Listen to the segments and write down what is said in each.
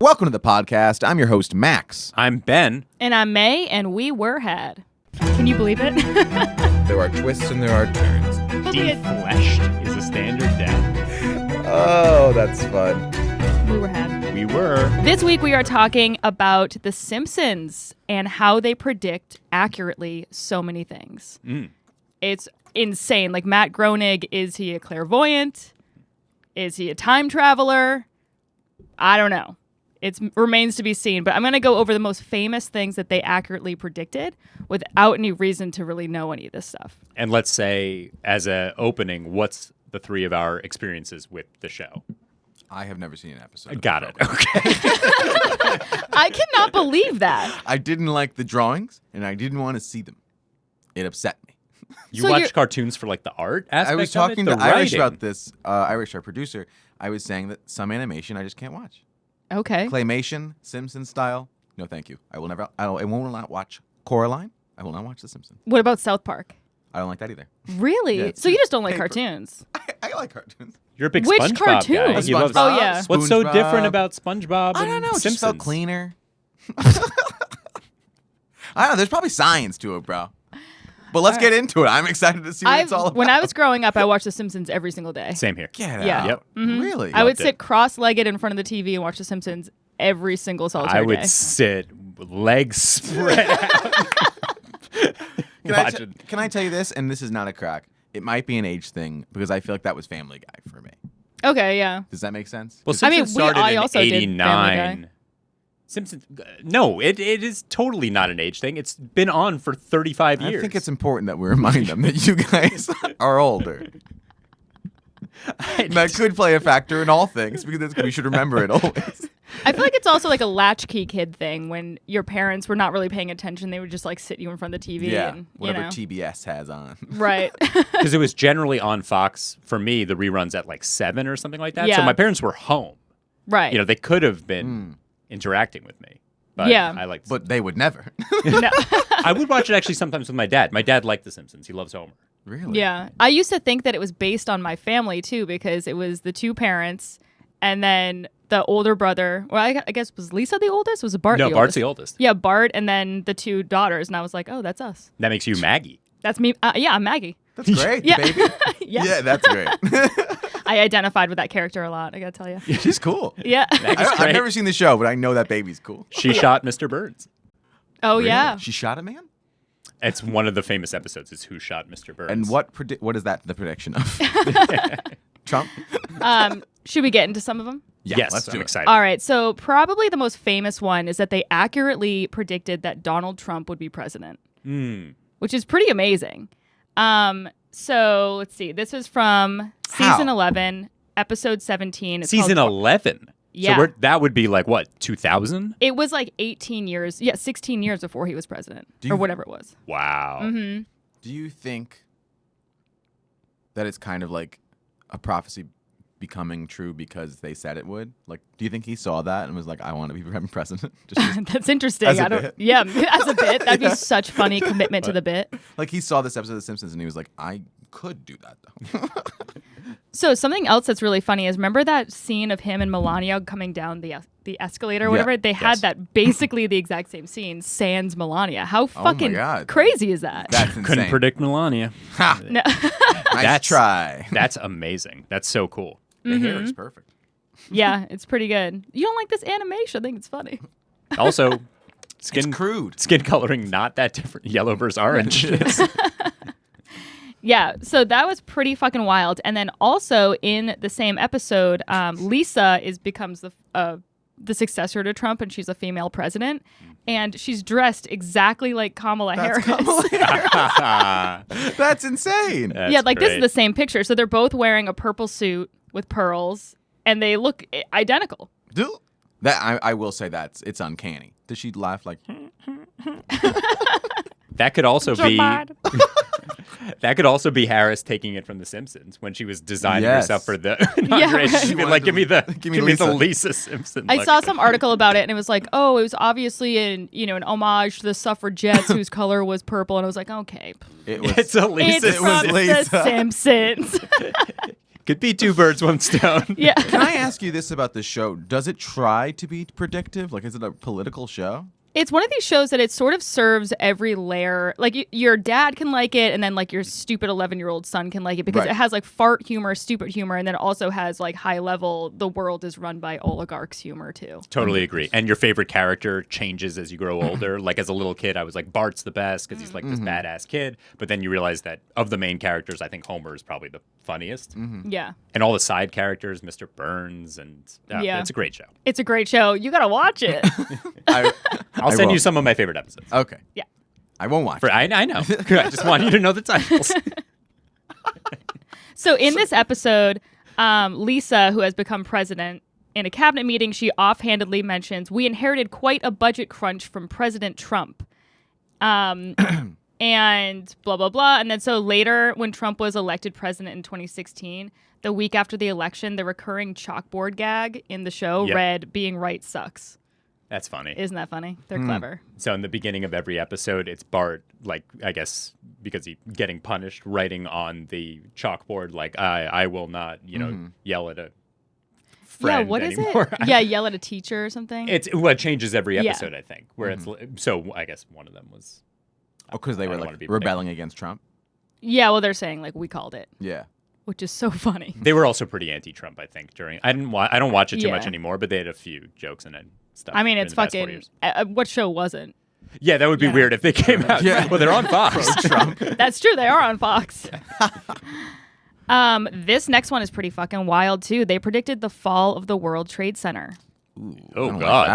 Welcome to the podcast. I'm your host, Max. I'm Ben. And I'm Mae, and we were had. Can you believe it? There are twists and there are turns. Defleshed is a standard death. Oh, that's fun. We were had. We were. This week we are talking about The Simpsons and how they predict accurately so many things. It's insane. Like Matt Groening, is he a clairvoyant? Is he a time traveler? I don't know. It remains to be seen, but I'm going to go over the most famous things that they accurately predicted without any reason to really know any of this stuff. And let's say, as an opening, what's the three of our experiences with the show? I have never seen an episode. Got it. Okay. I cannot believe that. I didn't like the drawings, and I didn't want to see them. It upset me. You So watch you're- cartoons for like the art aspect I was talking of it, to the Irish writing. about this. Irish, our producer. I was saying that some animation I just can't watch. Okay. Claymation, Simpson style. No, thank you. I will never. I will not watch Coraline. I will not watch The Simpsons. What about South Park? I don't like that either. Really? Yeah, it's so you just just don't like paper. cartoons? I like cartoons. You're a big Which SpongeBob cartoon? guy. You love- Oh, yeah. What's so SpongeBob. different about SpongeBob I and don't know. It Simpsons? just felt cleaner. I don't know. There's probably science to it, bro. But let's get into it. I'm excited to see what it's all about. When I was growing up, I watched The Simpsons every single day. Same here. Get Yeah. out. Yep. Really? I would Loved it. sit cross-legged in front of the TV and watch The Simpsons every single solitary I would day. sit legs spread out. watching. Can I tell you this? And this is not a crack. It might be an age thing because I feel like that was Family Guy for me. Okay, yeah. Does that make sense? Well, I mean, Simpsons started I in also did Family Guy. '89. Simpsons. No, it is totally not an age thing. It's been on for 35 years. I think it's important that we remind them that you guys are older. That could play a factor in all things because we should remember it always. I feel like it's also like a latchkey kid thing when your parents were not really paying attention. They would just like sit you in front of the TV Yeah, and, whatever you know. TBS has on. Right. because it was generally on Fox for me. The reruns at like 7 or something like that. So Yeah. my parents were home. Right. You know, they could have been interacting with me. But Yeah. I liked. But they would never. No. I would watch it actually sometimes with my dad. My dad liked The Simpsons. He loves Homer. Really? Yeah. I used to think that it was based on my family too because it was the two parents and then the older brother. Well, I guess was Lisa the oldest? Was Bart No, the Bart's oldest? the oldest. Yeah, Bart and then the two daughters. And I was like, oh, that's us. That makes you Maggie. That's me. Yeah, I'm Maggie. That's great, Yeah. baby. Yeah. Yeah, that's great. I identified with that character a lot, I gotta tell you. She's cool. Yeah. Maggie's I've great. never seen the show, but I know that baby's cool. She shot Mr. Burns. Oh, Really? yeah. She shot a man? It's one of the famous episodes. Is Who Shot Mr. Burns? And what is that the prediction of? Trump? Should we get into some of them? Yeah, yes, let's do I'm it. excited. All right. So probably the most famous one is that they accurately predicted that Donald Trump would be president, which is pretty amazing. So let's see. This was from season How? 11, episode 17. It's Season called- 11. Yeah. So that would be like what, 2000? It was like 18 years. Yeah, 16 years before he was president you- or whatever it was. Wow. Mm-hmm. Do you think that it's kind of like a prophecy becoming true because they said it would? Like, do you think he saw that and was like, I want to be president? Just That's interesting. As a I don't. bit. Yeah, as a bit. That'd be such funny commitment to the bit. like he saw this episode of The Simpsons and he was like, I could do that though. So something else that's really funny is remember that scene of him and Melania coming down the escalator or whatever? Yeah. They had that basically the exact same scene, sans Melania. How fucking God. crazy is that? That's insane. Couldn't predict Melania. Ha! No. Nice try. That's amazing. That's so cool. The hair is perfect. Yeah, it's pretty good. You don't like this animation? I think it's funny. Also, It's skin crude. skin coloring not that different. Yellow versus orange. Yeah, so that was pretty fucking wild. And then also in the same episode, Lisa becomes the successor to Trump, and she's a female president, and she's dressed exactly like Kamala Harris. That's insane. Yeah, like this is the same picture. So they're both wearing a purple suit with pearls, and they look identical. That I will say it's uncanny. Does she laugh like? That could also be Bad. that could also be Harris taking it from The Simpsons when she was designing Yes. herself for the inauguration. right. She'd be like, give me the Lisa. Lisa Simpson. I look." saw some article about it, and it was like, oh, it was obviously an homage to the suffragettes whose color was purple, and I was like, okay, It was. It's a Lisa. it's from Lisa. the Simpsons. Could be two birds, one stone. Yeah. Can I ask you this about the show? Does it try to be predictive? Like, is it a political show? It's one of these shows that it sort of serves every layer. Like your dad can like it, and then like your stupid 11-year-old son can like it because Right. it has like fart humor, stupid humor, and then it also has like high level. The world is run by oligarchs humor too. Totally agree. And your favorite character changes as you grow older. Like as a little kid, I was like, Bart's the best because he's like this badass kid. But then you realize that of the main characters, I think Homer is probably the funniest. Yeah, And all the side characters, Mr. Burns, and Yeah. it's a great show. it's a great show. You gotta watch it. I'll send you will. some of my favorite episodes. Okay. Yeah. I won't watch. I know. I just want you to know the titles. So in this episode, Lisa, who has become president, in a cabinet meeting, she offhandedly mentions, "We inherited quite a budget crunch from President Trump." And blah, blah, blah. And then so later, when Trump was elected president in 2016, the week after the election, the recurring chalkboard gag in the show Yep. read, "Being right sucks." That's funny. Isn't that funny? They're clever. So in the beginning of every episode, it's Bart, like, I guess, because he's getting punished, writing on the chalkboard, like, I will not, yell at a friend Yeah, what is anymore. it? Yeah, yell at a teacher or something. It changes every Yeah. episode, I think. Where it's so I guess one of them was Oh, because they I were don't like wanna be rebelling against Trump. Yeah, well, they're saying, like, we called it, Yeah. which is so funny. they were also pretty anti-Trump, I think. During I don't watch it too much Yeah. anymore, but they had a few jokes in it. Stuff I mean, during it's the past 4 fucking. years. What show wasn't? Yeah, that would be weird if they came out. Yeah. Well, they're on Fox. Trump. That's true. They are on Fox. This next one is pretty fucking wild too. They predicted the fall of the World Trade Center. Ooh, Oh, I don't God.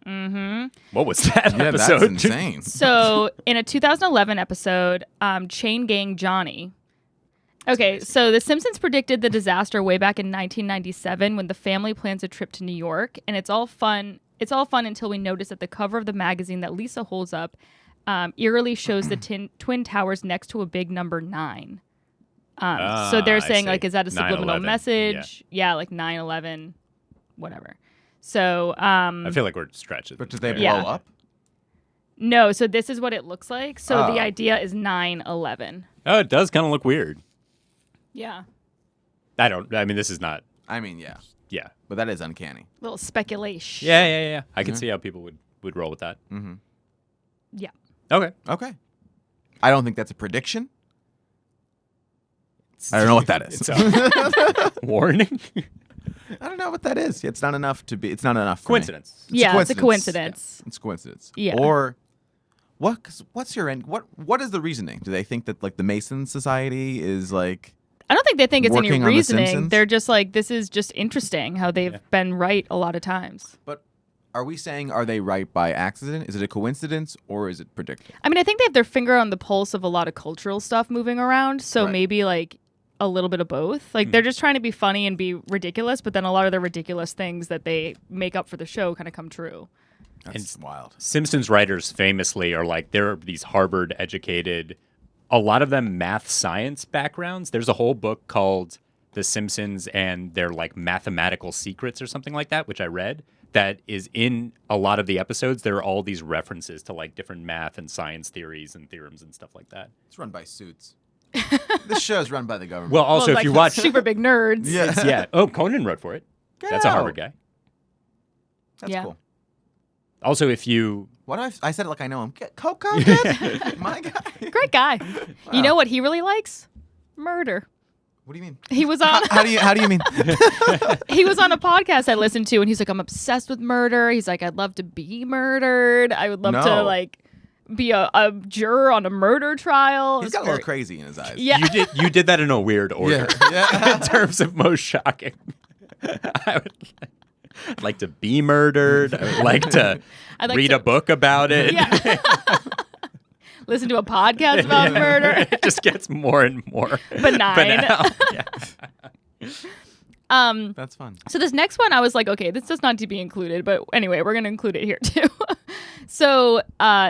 Like that. What was that Yeah, episode? that's insane. So, in a 2011 episode, Chain Gang Johnny. Okay, so The Simpsons predicted the disaster way back in 1997 when the family plans a trip to New York, and it's all fun. It's all fun until we notice that the cover of the magazine that Lisa holds up eerily shows the Twin Towers next to a big number 9. So they're I saying, see. like, is that a subliminal 9/11, message? Yeah, like 9/11, whatever. So, I feel like we're stretching. But did they blow Yeah. up? no, so this is what it looks like. So Oh. the idea is 9/11. Oh, it does kind of look weird. Yeah. I mean, this is not. I mean, yeah. Yeah. But that is uncanny. Little speculation. Yeah. I can see how people would roll with that. Mm-hmm. Yeah. Okay. Okay. I don't think that's a prediction. I don't know what that is. It's a warning. I don't know what that is. It's not enough to be. It's not enough. For me. Coincidence. Yeah, it's a coincidence. Yeah, it's coincidence. Yeah. Or what? 'Cause what's your end? What is the reasoning? Do they think that like the Mason Society is like? I don't think they think it's any Working on The reasoning. Simpsons? They're just like, this is just interesting how they've been right a lot of times. But are we saying are they right by accident? Is it a coincidence or is it predictive? I mean, I think they have their finger on the pulse of a lot of cultural stuff moving around. So Right. maybe like a little bit of both. Like they're just trying to be funny and be ridiculous, but then a lot of the ridiculous things that they make up for the show kind of come true. That's wild. Simpsons writers famously are like, they're these Harvard educated, a lot of them math science backgrounds. There's a whole book called The Simpsons and their like mathematical secrets or something like that, which I read, that is in a lot of the episodes. There are all these references to like different math and science theories and theorems and stuff like that. It's run by suits. This show's run by the government. Well, also, Well, if like you watch, super big nerds. yeah, yeah. Oh, Conan wrote for it. Get That's a out. Harvard guy. That's Yeah. cool. Also, if you, What I said it like I know him. Get Coco, kid? My guy. Great guy. You know what he really likes? Murder. What do you mean? He was on How do you mean? he was on a podcast I listened to, and he's like, I'm obsessed with murder. He's like, I'd love to be murdered. I would love to No. like be a juror on a murder trial. He's It's got a little very- crazy in his eyes. Yeah. you did that in a weird order. Yeah. In terms of most shocking. I'd like to be murdered. I would like to I'd like read to- a book about it. Yeah. Listen to a podcast about murder. It just gets more and more Benign. banal. Yeah. That's fun. So this next one, I was like, okay, this does not need to be included, but anyway, we're going to include it here too. So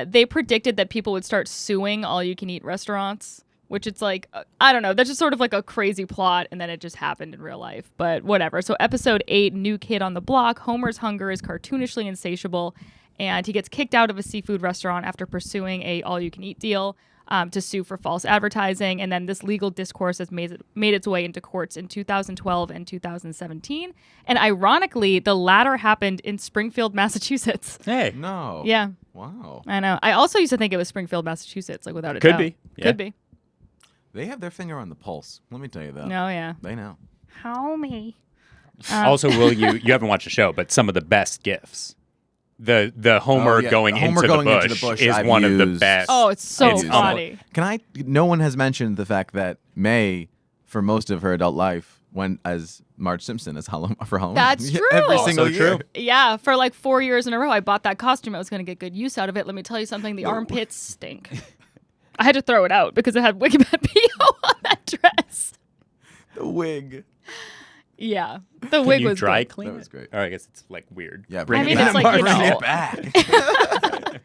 they predicted that people would start suing all-you-can-eat restaurants, which it's like, I don't know, that's just sort of like a crazy plot, and then it just happened in real life, but whatever. So episode 8, New Kid on the Block, Homer's hunger is cartoonishly insatiable, and he gets kicked out of a seafood restaurant after pursuing a all-you-can-eat deal. to sue for false advertising. And then this legal discourse has made its way into courts in 2012 and 2017. And ironically, the latter happened in Springfield, Massachusetts. Hey. No. Yeah. Wow. I know. I also used to think it was Springfield, Massachusetts, like without a Could doubt. be. Yeah. Could be. They have their finger on the pulse. Let me tell you that. No, yeah. They know. Homie. Also, Will, you haven't watched the show, but some of the best GIFs. The Homer going, Homer into, going the into the bush is I've one of the used. best. Oh, it's so It's funny. No one has mentioned the fact that Mae, for most of her adult life, went as Marge Simpson as for Halloween. That's true. Every Also single year. true. Yeah, for like 4 years in a row, I bought that costume. I was going to get good use out of it. Let me tell you something. The armpits stink. I had to throw it out because it had Wicked P.O. on that dress. The wig. Yeah, the Can wig you was dry good. clean That it? was great. Or I guess it's like weird. Yeah, I mean, it's like, you bring know. it back.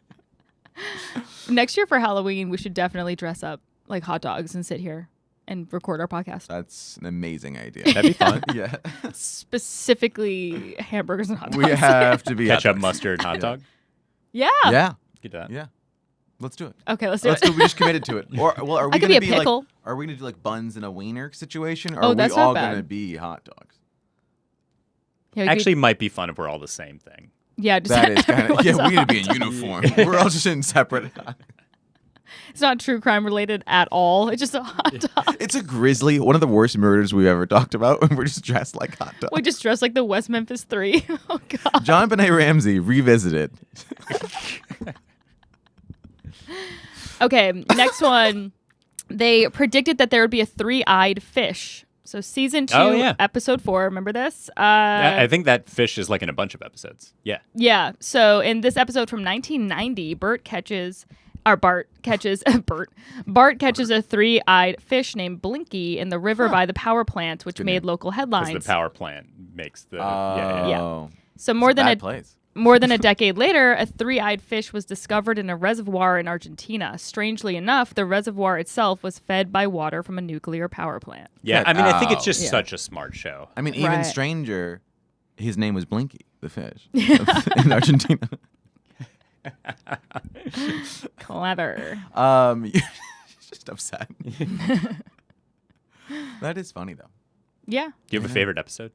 Next year for Halloween, we should definitely dress up like hot dogs and sit here and record our podcast. That's an amazing idea. That'd be fun. Yeah. Specifically, hamburgers and hot dogs. We have to be Ketchup, hot dogs. mustard, hot dog. Yeah. Yeah. Get that. Yeah. Let's do it. Okay, let's do Let's it. do it. We just committed to it. Or well, are we I could gonna be a like? pickle. Are we gonna do like buns and a wiener situation? Or Oh, are we that's not all bad. gonna be hot dogs? Yeah, we could- Actually, might be fun if we're all the same thing. yeah, just That is kind of everyone's yeah. We need to be in hot uniform. We're all just in separate. It's not true crime related at all. It's just a hot dog. It's a grisly, one of the worst murders we've ever talked about. When we're just dressed like hot dogs. We just dress like the West Memphis 3. Oh, God. John Benet Ramsey revisited. Okay, next one. They predicted that there would be a three-eyed fish. So season 2, Oh, yeah. episode 4. Remember this? I think that fish is like in a bunch of episodes. Yeah. Yeah. So in this episode from 1990, Bart catches a three-eyed fish named Blinky in the river by the power plant, which Good made name. local Because headlines. the power plant makes the. Oh. So more than Bad a place. More than a decade later, a three-eyed fish was discovered in a reservoir in Argentina. Strangely enough, the reservoir itself was fed by water from a nuclear power plant. Yeah. I mean, I think it's Oh. just Yeah. such a smart show. I mean, even Right. stranger, his name was Blinky, the fish in Argentina. Clever. You're just upset. That is funny though. Yeah. Do you have a favorite episode?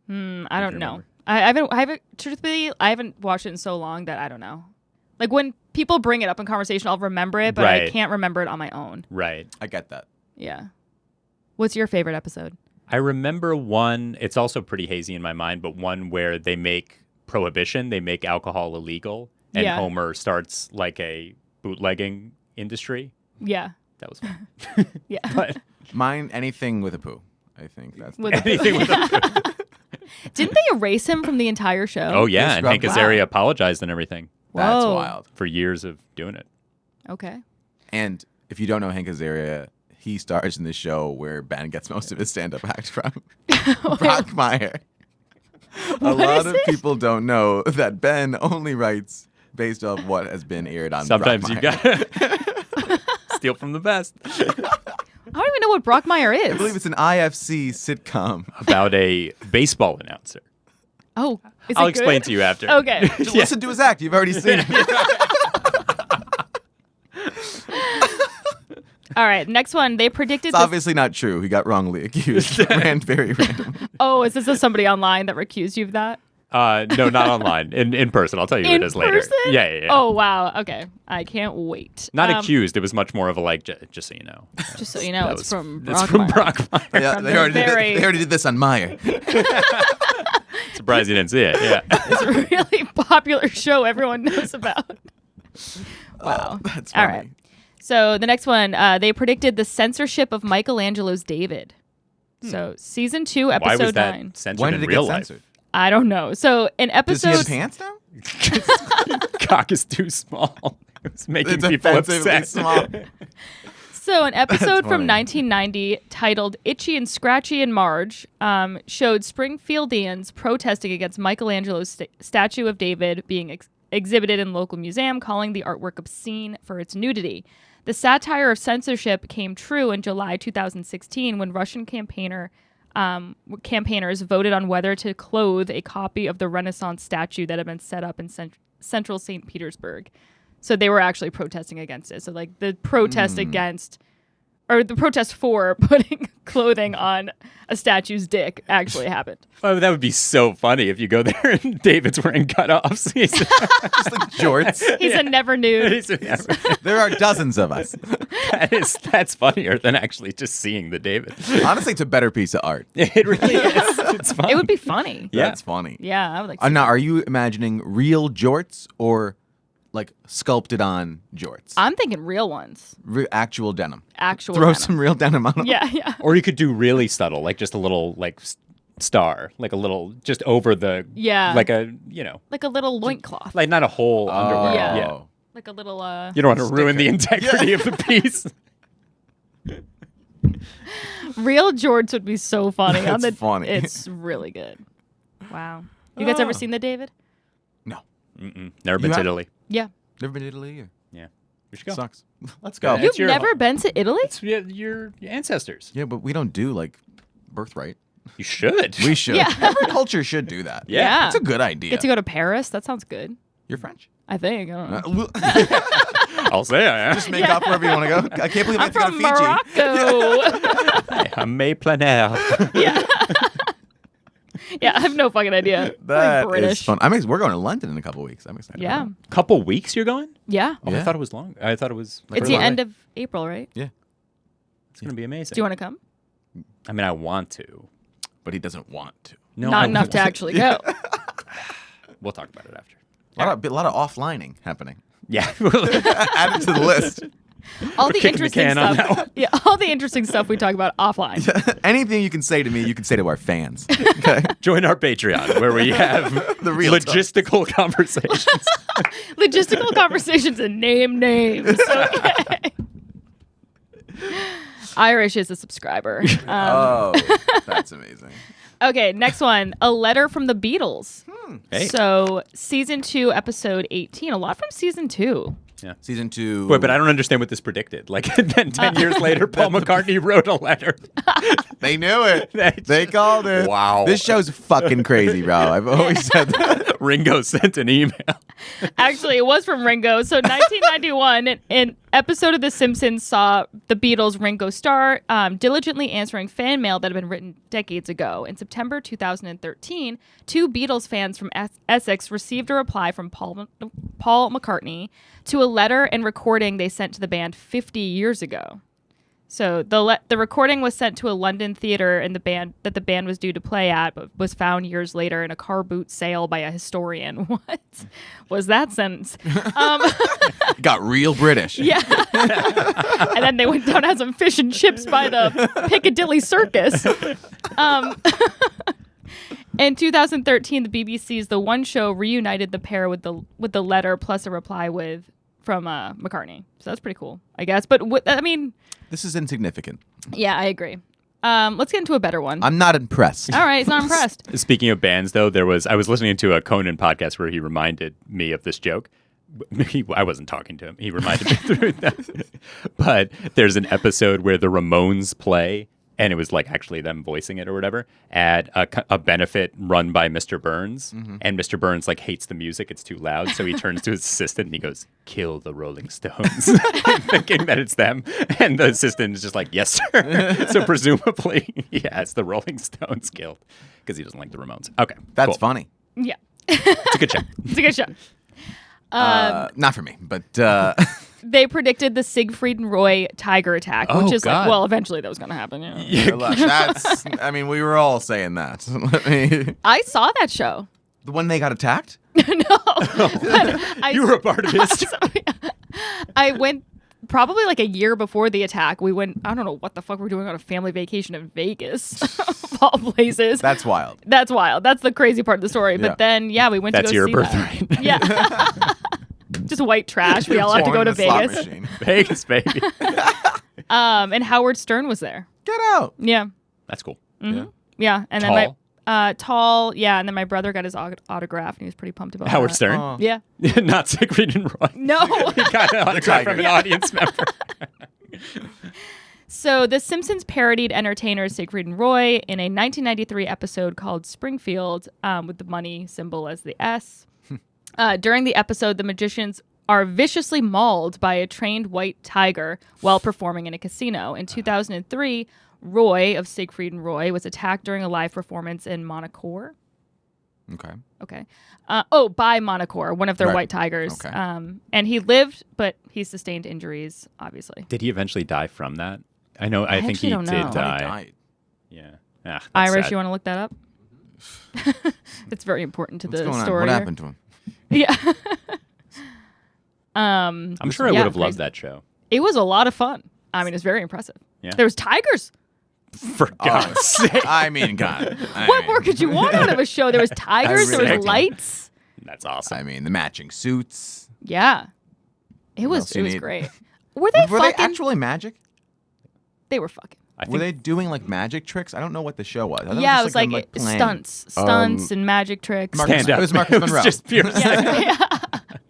I don't know. remember? I haven't. Truthfully, I haven't watched it in so long that I don't know. Like when people bring it up in conversation, I'll remember it, but I Right. can't remember it on my own. Right. I get that. Yeah. What's your favorite episode? I remember one, it's also pretty hazy in my mind, but one where they make prohibition, they make alcohol illegal, and Yeah. Homer starts like a bootlegging industry. Yeah. That was fun. Yeah. But Mine, anything with a poo. I think that's With- anything with a Didn't they erase him from the entire show? Oh, yeah. And scrubbed Hank him. Azaria apologized and everything that's Whoa. wild. for years of doing it. Okay. And if you don't know Hank Azaria, he stars in the show where Ben gets most of his stand-up act from. Brockmire. A lot of people don't know that Ben only writes based off what has been aired on Sometimes you Brockmire. got steal from the best. I don't even know what Brockmire is. I believe it's an IFC sitcom. About a baseball announcer. Oh, is I'll it explain good? to you after. Okay. Just listen to his act. You've already seen it. All right. Next one. They predicted It's this. obviously not true. He got wrongly accused. Very random. Oh, is this somebody online that recused you of that? No, not online. In person. I'll tell you who In it is later. person? Yeah. Oh, wow. Okay. I can't wait. Not accused. It was much more of a like, just so you know. Just so you know, That it's was- from It's from Brockmire. Brockmire. Yeah, From they the already did this on Meyer. Surprised you didn't see it. Yeah. It's a really popular show everyone knows about. Wow. That's All funny. right. So the next one, they predicted the censorship of Michelangelo's David. So season 2, Why episode was that 9. censored When in did it real get life? censored? I don't know. So in Does he episode have pants now? Cock is too small. It was making It's people offensively upset. small. So an episode from funny. 1990 titled Itchy and Scratchy and Marge showed Springfieldians protesting against Michelangelo's statue of David being exhibited in local museum, calling the artwork obscene for its nudity. The satire of censorship came true in July 2016 when Russian campaigners voted on whether to clothe a copy of the Renaissance statue that had been set up in central St. Petersburg. So they were actually protesting against it. So like the protest against, or the protest for putting clothing on a statue's dick actually happened. Oh, that would be so funny if you go there and David's wearing cutoffs. He's Just like jorts. He's a never nude. There are dozens of us. That's funnier than actually just seeing the David. Honestly, it's a better piece of art. It really is. It's fun. It would be funny. Yeah. That's funny. Yeah, I would like to see Now, that. are you imagining real jorts or like sculpted on jorts? I'm thinking real ones. Actual denim. Actual Throw denim. some real denim on them. Yeah, yeah. Or you could do really subtle, like just a little like star, like a little just over the like a Like a little loincloth. like not a whole underwear. Yeah. Yeah. Like a little You don't want to ruin the integrity of the piece. real jorts would be so funny. That's funny. It's really good. Wow. You guys ever seen the David? No. Mm-mm. Never been to haven't? Italy. Yeah. Never been to Italy either. Yeah. We should go. Sucks. Let's go. Yeah. You've It's your never home. been to Italy? It's your ancestors. Yeah, but we don't do like birthright. You should. We should. Yeah. Every culture should do that. Yeah. It's a good idea. Get to go to Paris? That sounds good. You're French. I think. I don't know. I'll say I am. Just make up wherever you want to go. I can't believe I I'm have to go from to Fiji. Morocco. I'm Mae Planert. yeah. Yeah, I have no fucking idea. That Like British. is fun. We're going to London in a couple weeks. I'm excited. Yeah. about Couple weeks you're going? Yeah. Oh, I Yeah. thought it was long. I thought it was. Like It's Really? the end of April, right? it. Yeah. It's gonna be amazing. Do you want to come? I mean, I want to. But he doesn't want to. No, Not I enough to won't. actually go. We'll talk about it after. A lot of offlining happening. Yeah. Add it to the list. All the kicking the interesting can on that stuff. one. Yeah, all the interesting stuff we talk about offline. Anything you can say to me, you can say to our fans. Okay. Join our Patreon where we have The real logistical conversations. Logistical conversations and name names. Okay. Irish is a subscriber. Oh, that's amazing. Okay, next one. A letter from the Beatles. Hey. So, season 2, episode 18. A lot from season 2. Season 2. Wait, but I don't understand what this predicted. Like, then 10 years later, Paul McCartney wrote a letter. They knew it. That's- They called it. Wow. This show's fucking crazy, bro. I've always said that. Ringo sent an email. Actually, it was from Ringo. So 1991, an episode of The Simpsons saw the Beatles' Ringo Starr diligently answering fan mail that had been written decades ago. In September 2013, 2 Beatles fans from Essex received a reply from Paul McCartney to a letter and recording they sent to the band 50 years ago. So the recording was sent to a London theater and the band was due to play at, but was found years later in a car boot sale by a historian. What was that sentence? Got real British. Yeah. And then they went down and had some fish and chips by the Piccadilly Circus. In 2013, the BBC's The One Show reunited the pair with the letter plus a reply from McCartney. So that's pretty cool, I guess. But I mean, This is insignificant. yeah, I agree. Let's get into a better one. I'm not impressed. All right, he's not impressed. Speaking of bands, though, I was listening to a Conan podcast where he reminded me of this joke. I wasn't talking to him. He reminded me through that. But there's an episode where the Ramones play, and it was like actually them voicing it or whatever, at a benefit run by Mr. Burns. Mm-hmm. And Mr. Burns like hates the music. It's too loud. So he turns to his assistant and he goes, "Kill the Rolling Stones," thinking that it's them. And the assistant is just like, "Yes, sir." So presumably he has the Rolling Stones killed because he doesn't like the Ramones. Okay. That's cool. funny. Yeah, It's a good show. it's a good show. Not for me, but They predicted the Siegfried and Roy tiger attack, which Oh, is God. like, well, eventually that was going to happen. Yeah. look, that's. I mean, we were all saying that. I saw that show. When they got attacked. No, but You were a part of history. I went probably like a year before the attack. We went. I don't know what the fuck we're doing on a family vacation in Vegas, of all places. That's wild. That's wild. That's the crazy part of the story. Yeah. But then, yeah, we went That's to go your see that. birthright. Yeah. Just white trash. We all have to go Porn to in the slot Vegas. machine. Vegas, baby. And Howard Stern was there. Get out. Yeah. That's cool. Yeah. Yeah. And Tall? then tall. Yeah. And then my brother got his autograph and he was pretty pumped about Howard that. Stern. Oh. Yeah. Not Siegfried and Roy. No. He got an autograph from an tiger. audience member. So The Simpsons parodied entertainers Siegfried and Roy in a 1993 episode called Springfield with the money symbol as the S. During the episode, the magicians are viciously mauled by a trained white tiger while performing in a casino. In 2003, Roy of Siegfried and Roy was attacked during a live performance in Monaco. Okay. By Monaco, one of their white tigers. Okay. And he lived, but he sustained injuries, obviously. Did he eventually die from that? I think he don't did know. die. He died. Yeah. That's Irish, sad. you want to look that up? It's very important to What's the going on? story. What here. happened to him? Yeah. I'm sure I would have loved crazy. that show. It was a lot of fun. I mean, it's very impressive. Yeah. There was tigers. For God's sake. I mean, God. What more could you want out of a show? There was tigers. There really was lights. That's awesome. I mean, the matching suits. Yeah. It was else you need? great. Were they Were fucking? they actually magic? They were fucking. I Were think they doing like magic tricks? I don't know what the show was. I thought Yeah, it it was them, like playing. stunts and magic tricks. Marcus- stand up. It was Marcus It Monroe. was just pure Yeah.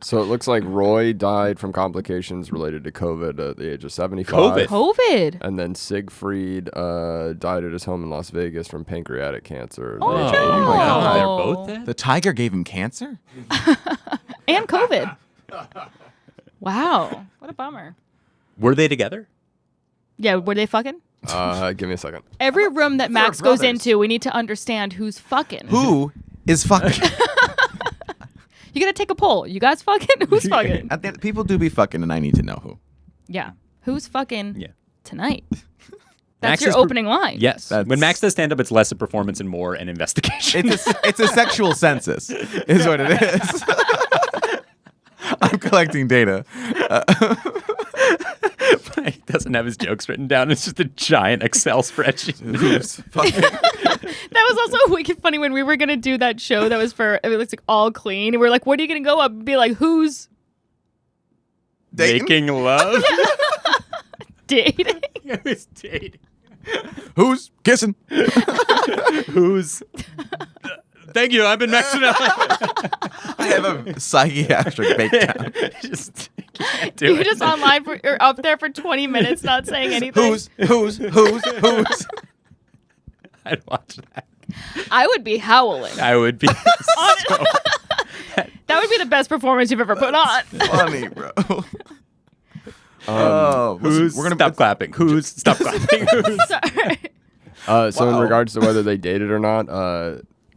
So it looks like Roy died from complications related to COVID at the age of 75. COVID. And then Siegfried died at his home in Las Vegas from pancreatic cancer. Oh, at the age no. of 85. wow, they're both dead? The tiger gave him cancer? And COVID. Wow. What a bummer. Were they together? Yeah, were they fucking? Give me a second. Every room that Max goes brothers. into, we need to understand who's fucking. Who is fucking? You gotta take a poll. You guys fucking? Who's fucking? At the end, people do be fucking, and I need to know who. Yeah. Who's fucking Yeah. tonight? Max That's your is opening line. Yes. That's- When Max does stand up, it's less a performance and more an investigation. It's a sexual census, is what it is. I'm collecting data. He doesn't have his jokes written down. It's just a giant Excel spreadsheet. Who's fucking? That was also wicked funny when we were gonna do that show that was for it was like all clean. And we were like, "What are you gonna go up and be like? Who's Dating? Making love? dating?" Who's dating? Who's kissing? Who's... Thank you. I've been Max Spinelli. I have a psychiatric breakdown. Just can't do You're it. just online or up there for 20 minutes, not saying anything. Who's? I'd watch that. I would be howling. I would be so... That would be the best performance you've ever put on. Funny, bro. Oh, Who's... we're gonna Stop clapping. Who's... Stop clapping. Who's... Sorry. So in Wow. regards to whether they dated or not,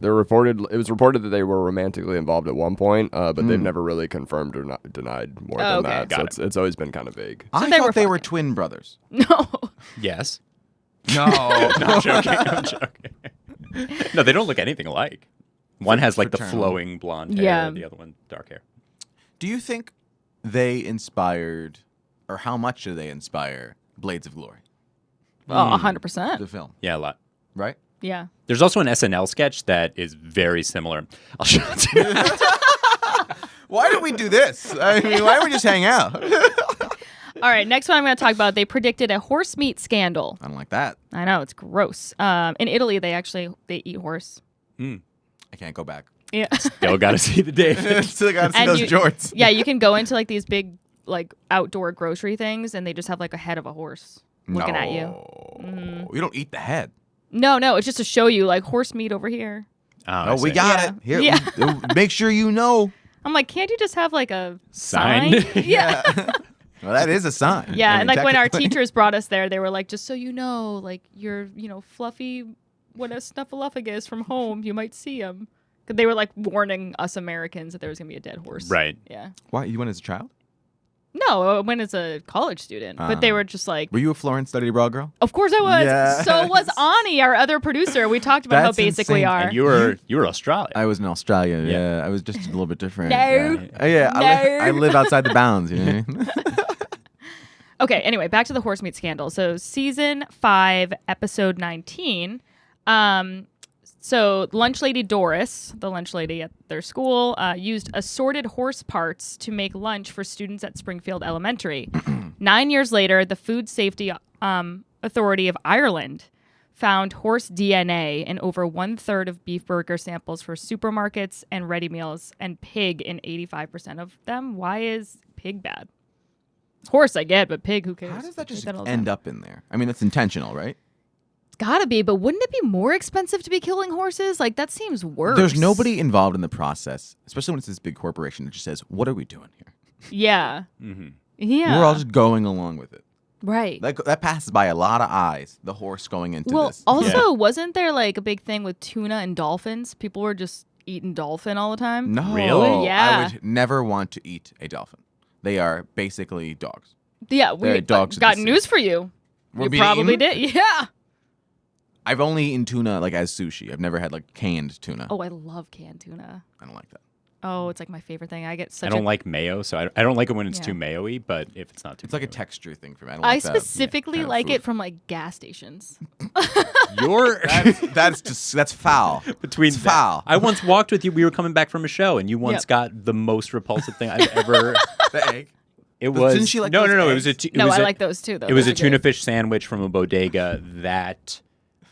it was reported that they were romantically involved at one point, but they've never really confirmed or not denied more Oh, than okay. that. Got So it's always been kind of vague. I they thought were they were fucking. twin brothers. No. Yes. No. I'm joking. I'm joking. No, they don't look anything alike. One has like the Fraternal. flowing blonde hair. Yeah. The other one, dark hair. Do you think they inspired, or how much do they inspire Blades of Glory, Oh, 100%. the film? Yeah, a lot. Right? Yeah. There's also an SNL sketch that is very similar. I'll show it to you. Why do we do this? I mean, why don't we just hang out? All right, next one I'm going to talk about. They predicted a horse meat scandal. I don't like that. I know, it's gross. In Italy, they eat horse. I can't go back. Yeah. Still got to see the David. Still got to see And those you- jorts. Yeah, you can go into like these big like outdoor grocery things and they just have like a head of a horse looking at you. No. You don't eat the head. No, it's just to show you like horse meat over here. Oh, we see. got Yeah. it. Here, Yeah. make sure you know. I'm like, can't you just have like a Sign? sign? Yeah. Well, that is a sign. Yeah, I mean, and like when our technically. teachers brought us there, they were like, just so you know, like you're, fluffy, what a snuffleupagus from home, you might see him. Because they were like warning us Americans that there was gonna be a dead horse. Right. Yeah. Why, you went as a child? No, I went as a college student, but they were just like, Were you a Florence study abroad girl? of course I was. Yes. So was Ani, our other producer. We talked about how That's basic we insane. are. And you were Australian. I was in Australia. Yeah. Yeah, I was just a little bit different. No. Yeah, No. I live outside the bounds. You know? Okay, anyway, back to the horse meat scandal. So season 5, episode 19. So lunch lady Doris, the lunch lady at their school, used assorted horse parts to make lunch for students at Springfield Elementary. 9 years later, the Food Safety Authority of Ireland found horse DNA in over 1/3 of beef burger samples for supermarkets and ready meals, and pig in 85% of them. Why is pig bad? Horse, I get, but pig, who cares? How does that just They all the end time. up in there? I mean, that's intentional, right? It's gotta be, but wouldn't it be more expensive to be killing horses? Like, that seems worse. There's nobody involved in the process, especially when it's this big corporation that just says, "What are we doing here?" Yeah. Mhm. Yeah. We're all just going along with it. right. That passes by a lot of eyes. The horse going into Well, this. also, wasn't there like a big thing with tuna and dolphins? People were just eating dolphin all the time. No. Really? Yeah. I would never want to eat a dolphin. They are basically dogs. Yeah, They're we dogs of got the sea. news for you. We're You being probably eaten? did. Yeah. I've only eaten tuna like as sushi. I've never had like canned tuna. Oh, I love canned tuna. I don't like that. Oh, it's like my favorite thing. I get such I don't like mayo, so I don't like it when it's Yeah. too mayo-y, but if it's not too It's like a mayo-y. texture thing for me. I don't I like that specifically kind of like food. it from like gas stations. You're That's foul. between It's foul. I once walked with you. We were coming back from a show, and you once Yep. got the most repulsive thing I've ever. The egg. It But was didn't she like no. those It was a. eggs? It No, was I a- like those too, though. It was Those a are tuna good. fish sandwich from a bodega that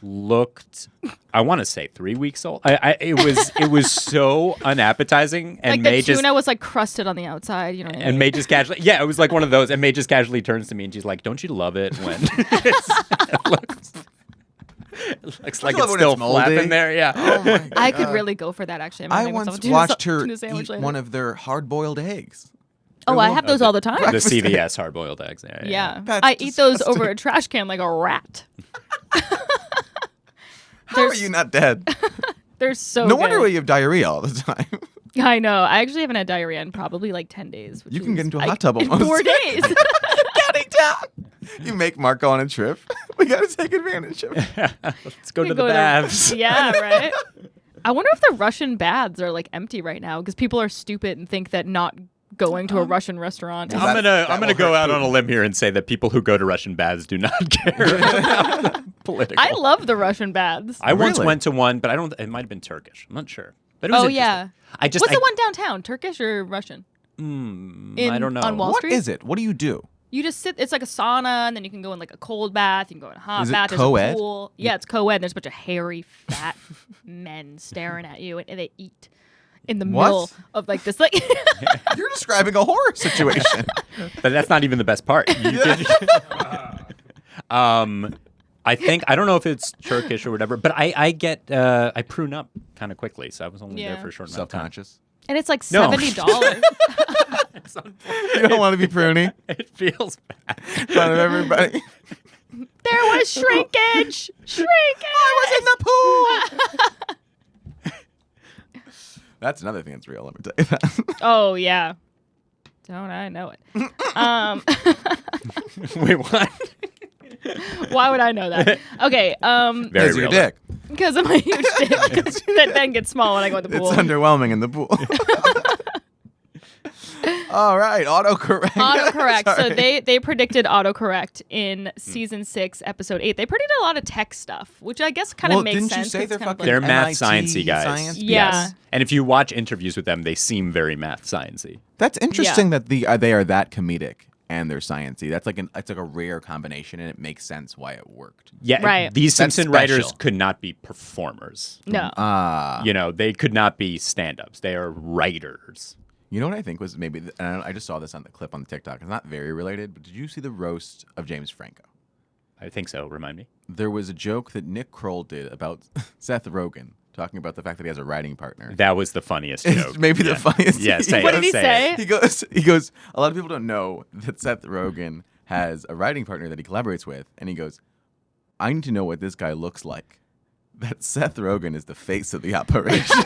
looked. I want to say 3 weeks old. It was so unappetizing, and Like Mae the tuna just was like crusted on the outside. You know what I mean? and Mae just casually. Yeah, it was like one of those. And Mae just casually turns to me and she's like, "Don't you love it when it looks like love it's when still it's moldy. flapping there?" Yeah. Oh my God. I could really go for that. Actually, I'm gonna I make once myself a tuna watched sa- her tuna sandwich eat later. one of their hard-boiled eggs. Oh, I have those all the time. The CVS hard-boiled eggs. Yeah. Yeah, That's I eat those disgusting. over a trash can like a rat. How are There's- you not dead? They're so. No wonder good. why you have diarrhea all the time. I know. I actually haven't had diarrhea in probably like 10 days. Which You can is, get into a like, hot tub in almost. 4 days. Counting down. You make Mark go on a trip. We got to take advantage of it. Let's go We to the go baths. Yeah, right. I wonder if the Russian baths are like empty right now because people are stupid and think that not going to a Russian restaurant. Is, I'm That gonna will go hurt out on a Putin. limb here and say that people who go to Russian baths do not care about political. I love the Russian baths. I once Really? went to one, but I don't. It might have been Turkish. I'm not sure. But it was Oh interesting. yeah. I just. What's I, the one downtown? Turkish or Russian? I don't know. On Wall What Street? is it? What do you do? You just sit. It's like a sauna, and then you can go in like a cold bath. You can go in a hot Is it bath. There's co-ed? a pool. Yeah, it's co-ed. There's a bunch of hairy, fat men staring at you, and they eat in the What? middle of like this. Like, You're describing a horror situation. But that's not even the best part. I think I don't know if it's Turkish or whatever, but I prune up kind of quickly, so I was only there Yeah. for a short amount of time. Self-conscious. and it's like No. $70. You don't want to be pruny It feels bad. in front of everybody. There was shrinkage. Shrinkage. I was in the pool. That's another thing that's real. Let me tell you that. Oh yeah. Don't I know it? Wait, what? Why would I know that? Okay. Very There's your real. dick. Because of my huge dick that then gets small when I go in the pool. It's underwhelming in the pool. All right, autocorrect. Autocorrect. So Sorry. they predicted autocorrect in season 6, episode 8. They predicted a lot of tech stuff, which I guess kind of Well, makes didn't you sense. say 'cause they're it's kind of fucking- They're like- math MIT sciencey guys. science? Yeah. Yes. And if you watch interviews with them, they seem very math sciencey. That's interesting that they are that comedic and they're sciencey. That's like it's like a rare combination, and it makes sense why it worked. Yeah. Right. These That's Simpson writers special. could not be performers. No. You know, they could not be stand-ups. They are writers. You know what I think was maybe, and I just saw this on the clip on the TikTok. It's not very related, but did you see the roast of James Franco? I think so. Remind me. There was a joke that Nick Kroll did about Seth Rogen, talking about the fact that he has a writing partner. That was the funniest It's joke. maybe the Yeah. funniest. Yeah, say What it, did he say? He goes, a lot of people don't know that Seth Rogen has a writing partner that he collaborates with. And he goes, I need to know what this guy looks like. That Seth Rogen is the face of the operation.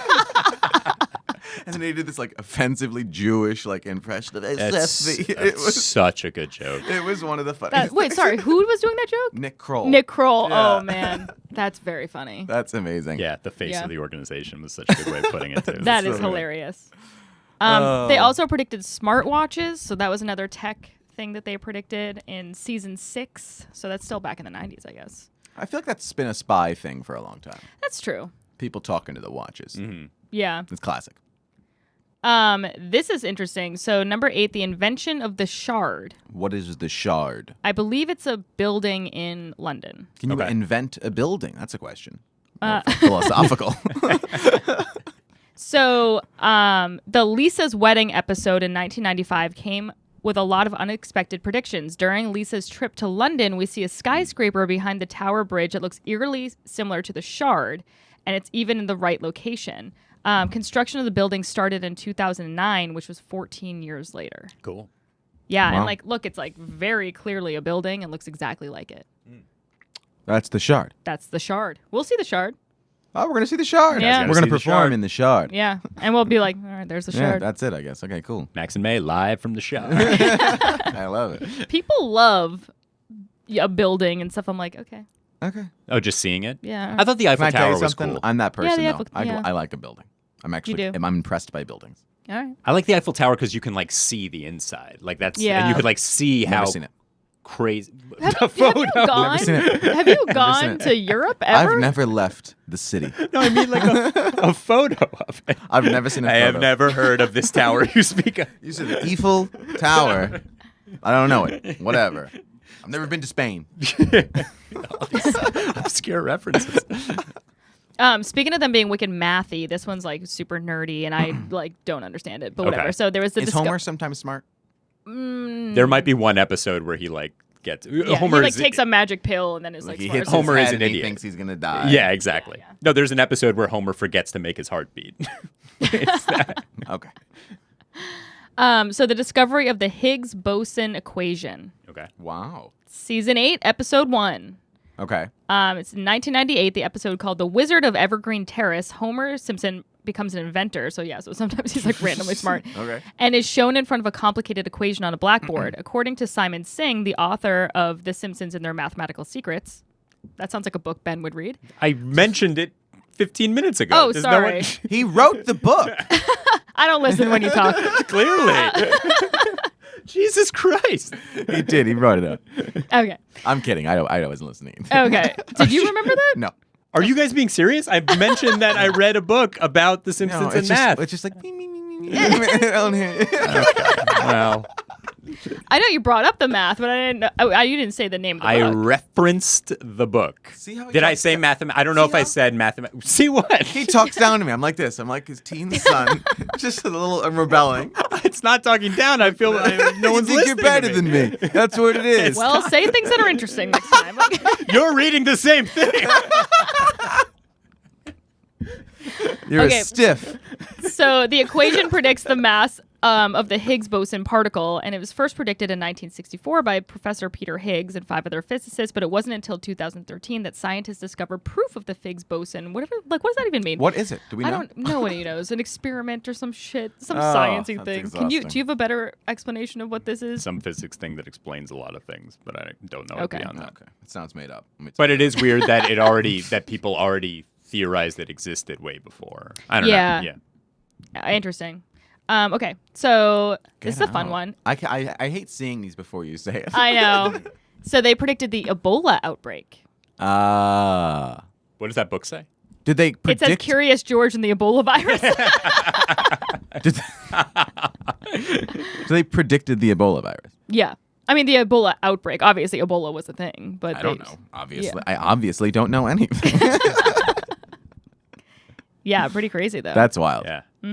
And then he did this like offensively Jewish like impression of That's, Seth. It that's was such a good joke. it was one of the funniest. Wait, things. sorry. Who was doing that joke? Nick Kroll. Nick Kroll. Yeah. Oh, man. That's very funny. That's amazing. Yeah, the face Yeah. of the organization was such a good way of putting it, too. That so is good. hilarious. They also predicted smartwatches, so that was another tech thing that they predicted in season 6. So that's still back in the 90s, I guess. I feel like that's been a spy thing for a long time. That's true. People talking to the watches. Yeah. It's classic. This is interesting. So number 8, the invention of the shard. What is the shard? I believe it's a building in London. Can you Okay. invent a building? That's a question. More philosophical. So the Lisa's wedding episode in 1995 came with a lot of unexpected predictions. During Lisa's trip to London, we see a skyscraper behind the Tower Bridge that looks eerily similar to the Shard, and it's even in the right location. Construction of the building started in 2009, which was 14 years later. Cool. Yeah, Wow. and like, look, it's like very clearly a building and looks exactly like it. That's the Shard. That's the Shard. We'll see the Shard. Oh, we're gonna see the Shard. Yeah. We're gonna See the perform Shard. in the Shard. Yeah, and we'll be like, all right, there's the Yeah, Shard. that's it, I guess. Okay, cool. Max and May live from the show. I love it. People love a building and stuff. I'm like, okay, Okay. Oh, just seeing it? yeah. I thought the Eiffel Can I tell Tower you was something? cool. I'm that person, the though. Eiffel- yeah. I like a building. I'm actually, do. I'm impressed by buildings. All right. I like the Eiffel Tower because you can like see the inside. Like that's Yeah. and you could like see Never how seen it. crazy. Have the you photo. gone? seen it. Have you seen gone it. to Europe ever? I've never left the city. No, I mean like a photo of it. I've never seen a I photo. have never heard of this tower you speak of. You said the Eiffel Tower. I don't know it. Whatever. I've never been to Spain. All these obscure references. Speaking of them being wicked mathy, this one's like super nerdy, and I like don't understand it, but whatever. Okay. So there was the Is Homer sometimes smart? There might be one episode where he like gets Yeah, Homer he like is, takes a magic pill and then is like he smart hits as Homer his is head an and idiot. He thinks he's gonna die. Yeah, exactly. Yeah. No, there's an episode where Homer forgets to make his heart beat. It's that. Okay. So the discovery of the Higgs-boson equation, Okay. Wow. season 8, episode 1. Okay. It's in 1998, the episode called "The Wizard of Evergreen Terrace." Homer Simpson becomes an inventor. So yeah, so sometimes he's like randomly smart. Okay. And is shown in front of a complicated equation on a blackboard. According to Simon Singh, the author of The Simpsons and Their Mathematical Secrets. That sounds like a book Ben would read. I mentioned it 15 minutes ago. Oh, There's sorry. No one... He wrote the book. I don't listen when you talk. Clearly. Jesus Christ. He did. He wrote it up. Okay. I'm kidding. I wasn't listening. Okay. Did you remember that? No. Are you guys being serious? I mentioned that I read a book about The Simpsons No, and math. it's just like me, me, me, me, me. Okay. Well, I know you brought up the math, but I didn't know. You didn't say the name of the I book. referenced the book. See how he Did I talks say down- mathematics? I don't know if I how- said mathematics. See what? He talks down to me. I'm like this. I'm like his teen son. Just a little rebelling. It's not talking down. I feel like no one's you think listening. you're better to me. than me. That's what it is. Well, say things that are interesting next time. You're reading the same thing. You're Okay. a stiff. So the equation predicts the mass of the Higgs boson particle, and it was first predicted in 1964 by Professor Peter Higgs and 5 other physicists, but it wasn't until 2013 that scientists discovered proof of the Higgs boson. What does that even mean? What is it? Do we know? I don't know what he knows. An experiment or some shit, some Oh, sciencey that's thing. exhausting. Do you have a better explanation of what this is? Some physics thing that explains a lot of things, but I don't know Okay. it beyond that. Okay. It sounds made up. Let me tell But you. it is weird that that people already theorized it existed way before. I don't Yeah. know. Yeah. Interesting. Okay, so this is Get a fun out. one. I hate seeing these before you say it. I know. So they predicted the Ebola outbreak. Ah. What does that book say? Did they It predict? says Curious George and the Ebola virus. So they predicted the Ebola virus. Yeah. I mean, the Ebola outbreak. Obviously, Ebola was a thing, but I don't know. Obviously, I obviously don't know anything. Yeah, pretty crazy though. That's wild. Yeah. How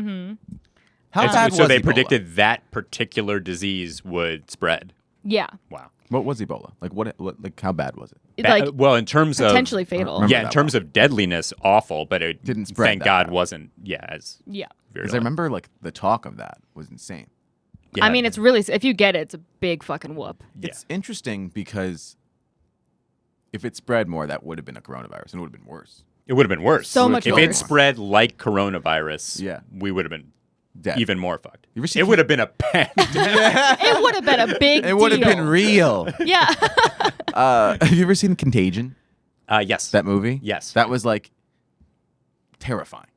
And bad so was they Ebola? predicted that particular disease would spread. yeah, Wow. What was Ebola? Like what? Like how bad was it? like well, in terms of potentially fatal. remember yeah, in that terms of deadliness, awful, but it Didn't spread Thank that God bad. wasn't. Yeah, as Yeah. Because I remember like the talk of that was insane. Yeah. I mean, it's really if you get it, it's a big fucking whoop. Yeah. It's interesting because if it spread more, that would have been a coronavirus, and it would have been worse. It would have been worse. So much if worse. it spread like coronavirus, Yeah. we would have been Dead. even more fucked. You ever seen It would have been a pandemic. It would have been a big It would have deal. been real. Yeah. Have you ever seen Contagion? Yes. That movie? Yes. That was like terrifying.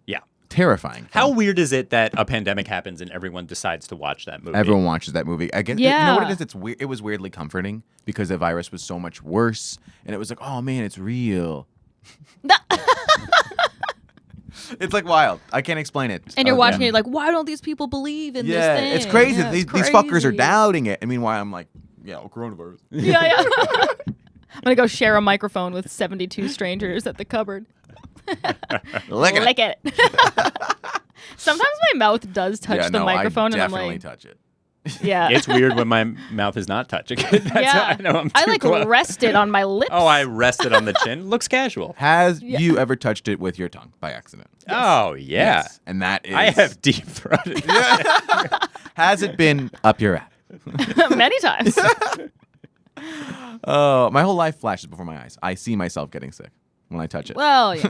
Yeah. Terrifying. How weird is it that a pandemic happens and everyone decides to watch that movie? Everyone watches that movie. I guess you know what it Yeah. is. It's weird. It was weirdly comforting because the virus was so much worse, and it was like, oh man, it's real. It's like wild. I can't explain it. And you're Oh, watching yeah. it like, why don't these people believe in Yeah, this thing? it's crazy. Yeah, these it's fuckers are crazy. doubting it. And meanwhile, I'm like, yeah, well, coronavirus. Yeah, yeah. I'm gonna go share a microphone with 72 strangers at the cupboard. Lick it. Sometimes my mouth does touch Yeah, the no, microphone, I and I'm definitely like, touch it. Yeah. It's weird when my mouth is not touching it. That's Yeah. how I know I'm too I like close. rested on my lips. Oh, I rested on the chin. Looks casual. Has you ever touched it with your tongue by accident? Oh, yeah. Yes. And that is. I have deep throated. Has it been up your ass? Many times. Oh, my whole life flashes before my eyes. I see myself getting sick when I touch it. Well, yeah.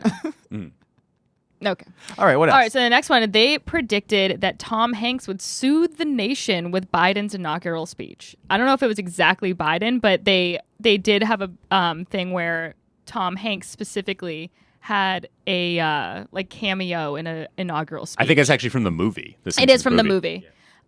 Okay. All right, what else? All right, so the next one, they predicted that Tom Hanks would soothe the nation with Biden's inaugural speech. I don't know if it was exactly Biden, but they did have a thing where Tom Hanks specifically had a cameo in an inaugural speech. I think it's actually from the movie. The It is Simpsons from the movie.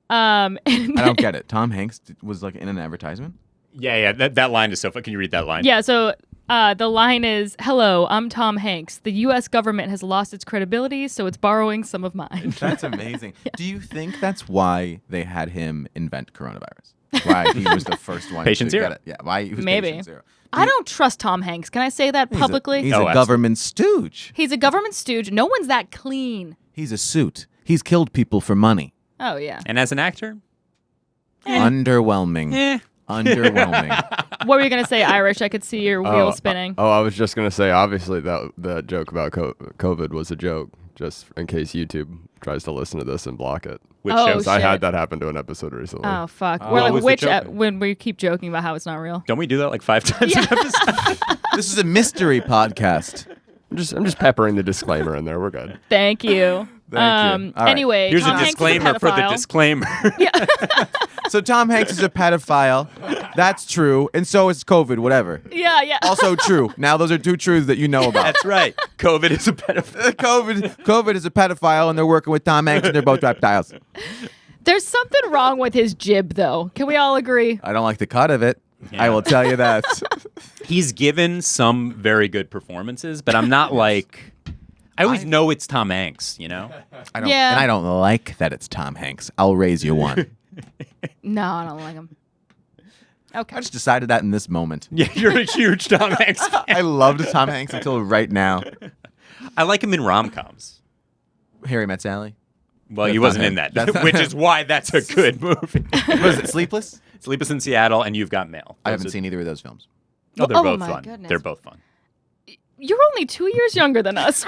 I don't get it. Tom Hanks was like in an advertisement? Yeah. That line is so fun. Can you read that line? Yeah, so the line is, "Hello, I'm Tom Hanks. The U.S. government has lost its credibility, so it's borrowing some of mine." That's amazing. Do you think that's why they had him invent coronavirus? Why he was the first one Patient to zero. get it? Yeah, why he was Maybe. patient zero. I don't trust Tom Hanks. Can I say that publicly? He's Oh, a absolutely. government stooge. He's a government stooge. No one's that clean. He's a suit. He's killed people for money. Oh, yeah. And as an actor? Underwhelming. Underwhelming. What were you going to say, Irish? I could see your wheel spinning. I was just gonna say, obviously that joke about COVID was a joke, just in case YouTube tries to listen to this and block it. Which Oh, shows. shit. I had that happen to an episode recently. Oh, fuck. Oh, We're what was like, the joke? when we keep joking about how it's not real. Don't we do that like 5 times an episode? This is a mystery podcast. I'm just peppering the disclaimer in there. We're good. Thank you. Thank you. All right. Anyway, Here's Tom a Hanks is disclaimer for the pedophile. disclaimer. So Tom Hanks is a pedophile. That's true. And so is COVID, whatever. Yeah. Also true. Now those are two truths that you know about. That's right. COVID is a pedophile. COVID is a pedophile, and they're working with Tom Hanks, and they're both reptiles. There's something wrong with his jib, though. Can we all agree? I don't like the cut of it. Yeah. I will tell you that. He's given some very good performances, but I'm not like... I always know it's Tom Hanks, you know? I don't, Yeah. And I don't like that it's Tom Hanks. I'll raise you one. No, I don't like him. Okay. I just decided that in this moment. Yeah, you're a huge Tom Hanks fan. I loved Tom Hanks until right now. I like him in rom-coms. Harry Met Sally. Well, That's he not wasn't him. in that, That's not which him. is why that's a good movie. What is it, Sleepless? Sleepless in Seattle and You've Got Mail. I Those haven't are- seen either of those films. Oh, they're Oh both my fun. goodness. They're both fun. You're only 2 years younger than us.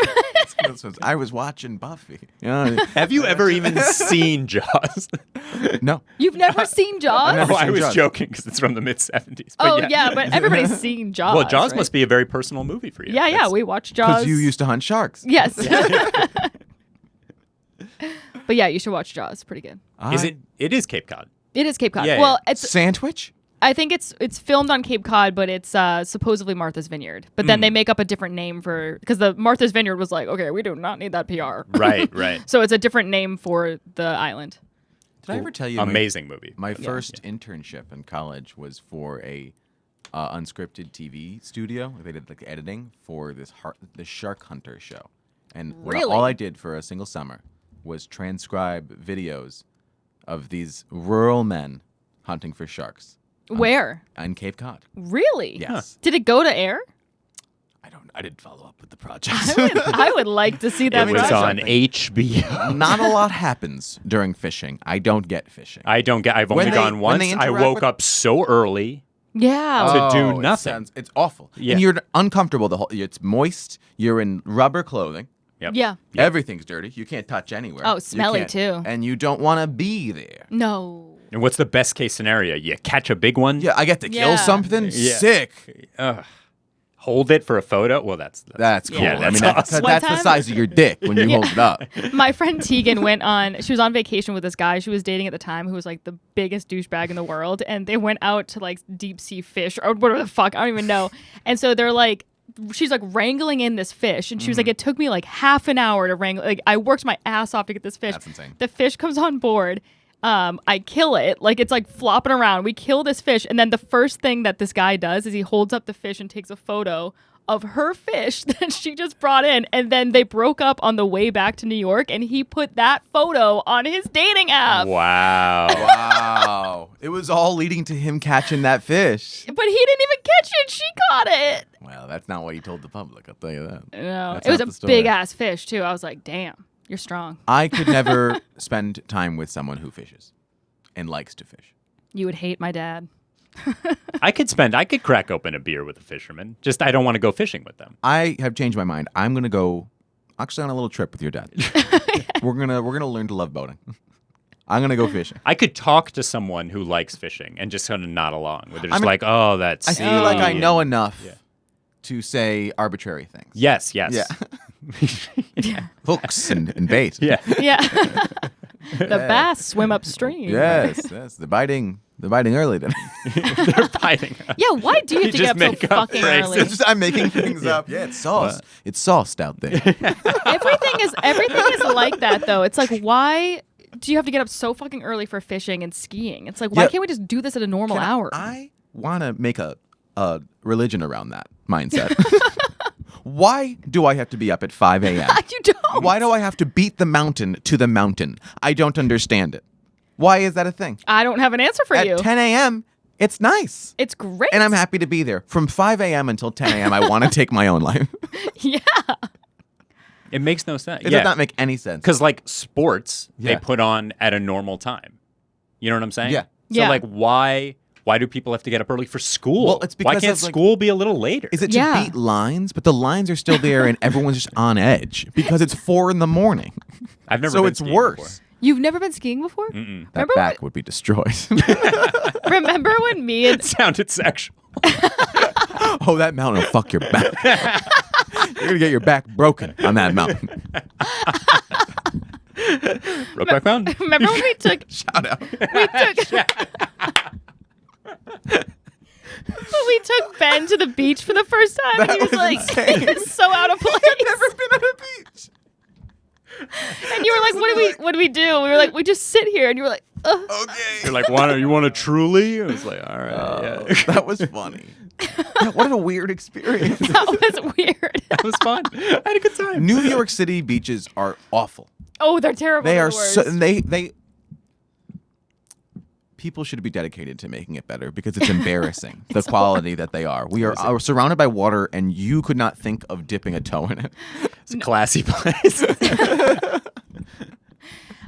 I was watching Buffy. Yeah. Have you ever even seen Jaws? No. You've never seen Jaws? never Oh, I seen was Jaws. joking because it's from the mid-'70s. Oh, yeah, but everybody's seen Jaws. Well, Jaws right? must be a very personal movie for you. Yeah, we watched Jaws. Because you used to hunt sharks. Yes. But yeah, you should watch Jaws. Pretty good. Is it? It is Cape Cod. It is Cape Cod. Yeah, well, yeah. it's Sandwich? I think it's filmed on Cape Cod, but it's supposedly Martha's Vineyard. But then they make up a different name for because the Martha's Vineyard was like, okay, we do not need that PR. Right. So it's a different name for the island. Did I ever tell you Amazing movie. my first internship in college was for a unscripted TV studio. They did like editing for the Shark Hunter show. And Really? all I did for a single summer was transcribe videos of these rural men hunting for sharks Where? in Cape Cod. Really? Yes. Did it go to air? I didn't follow up with the project. I would like to see that. It was project. on HBO. Not a lot happens during fishing. I don't get fishing. I've only gone when once. they I interact woke with- up so early. Yeah. to do nothing. It's awful. Yeah. And you're uncomfortable the whole. It's moist. You're in rubber clothing. Yep. Yeah. Everything's dirty. You can't touch anywhere. Oh, You smelly can't- too. And you don't want to be there. No. And what's the best case scenario? You catch a big one. Yeah, I get to kill Yeah. something. Yeah. Sick. Ugh. Hold it for a photo. Well, that's That's cool. Yeah, I that's mean, that's, awesome. One that's the time- size of your dick when you hold it up. My friend Tegan went on, she was on vacation with this guy she was dating at the time who was like the biggest douchebag in the world. And they went out to like deep sea fish or whatever the fuck. I don't even know. And so they're like, she's like wrangling in this fish. And she was like, it took me like half an hour to wrangle. Like I worked my ass off to get this fish. That's insane. The fish comes on board. I kill it. Like it's like flopping around. We kill this fish. And then the first thing that this guy does is he holds up the fish and takes a photo of her fish that she just brought in. And then they broke up on the way back to New York and he put that photo on his dating app. Wow. Wow. It was all leading to him catching that fish. But he didn't even catch it. She caught it. Well, that's not what he told the public. I'll tell you that. No, That's it was half a the story. big ass fish too. I was like, damn, you're strong. I could never spend time with someone who fishes. and likes to fish. You would hate my dad. I could crack open a beer with a fisherman. Just I don't want to go fishing with them. I have changed my mind. I'm gonna go actually on a little trip with your dad. We're gonna learn to love boating. I'm gonna go fishing. I could talk to someone who likes fishing and just kind of nod along. Where they're just like, oh, that's. I feel like I know enough to say arbitrary things. Yes. Yeah. Yeah. Hooks and bait. Yeah. Yeah. The bass swim upstream. Yes. The biting early today. They're biting. Yeah, why do you have to just get up make so up fucking phrases. early? I'm making things up. Yeah, it's sauce. It's sauced out there. Everything is like that though. It's like, why do you have to get up so fucking early for fishing and skiing? It's like, why can't we just do this at a normal hour? I want to make a religion around that mindset. Why do I have to be up at 5 a.m.? You don't. Why do I have to beat the mountain to the mountain? I don't understand it. Why is that a thing? I don't have an answer for you. At 10 a.m., it's nice. It's great. And I'm happy to be there. From 5 a.m. until 10 a.m., I want to take my own life. Yeah. It makes no sense. It does not make any sense. Because like sports, Yeah. they put on at a normal time. You know what I'm saying? Yeah. So Yeah. like, why do people have to get up early for school? Well, it's why because can't of, like- school be a little later? Is it to Yeah. beat lines? But the lines are still there and everyone's just on edge because it's 4 a.m. I've never. So been it's skiing worse. before. You've never been skiing before? Mm-mm. That Remember back would be destroyed. Remember when me and It sounded sexual. Oh, that mountain will fuck your back. You're going to get your back broken on that mountain. Brokeback Mountain. remember when we took Shout out. we took Ben to the beach for the first time, and he was like, insane. it's so out of place. I've never been on a beach. And you were like, what do we do? And we were like, we just sit here. And you were like, ugh. Okay. You're like, you want a truly? I was like, all right, yeah. That was funny. Yeah, what a weird experience. That was weird. That was fun. I had a good time. New York City beaches are awful. Oh, they're terrible. They They're are the worst. so they people should be dedicated to making it better because it's embarrassing the quality that they are. We are surrounded by water and you could not think of dipping a toe in it. It's a classy place.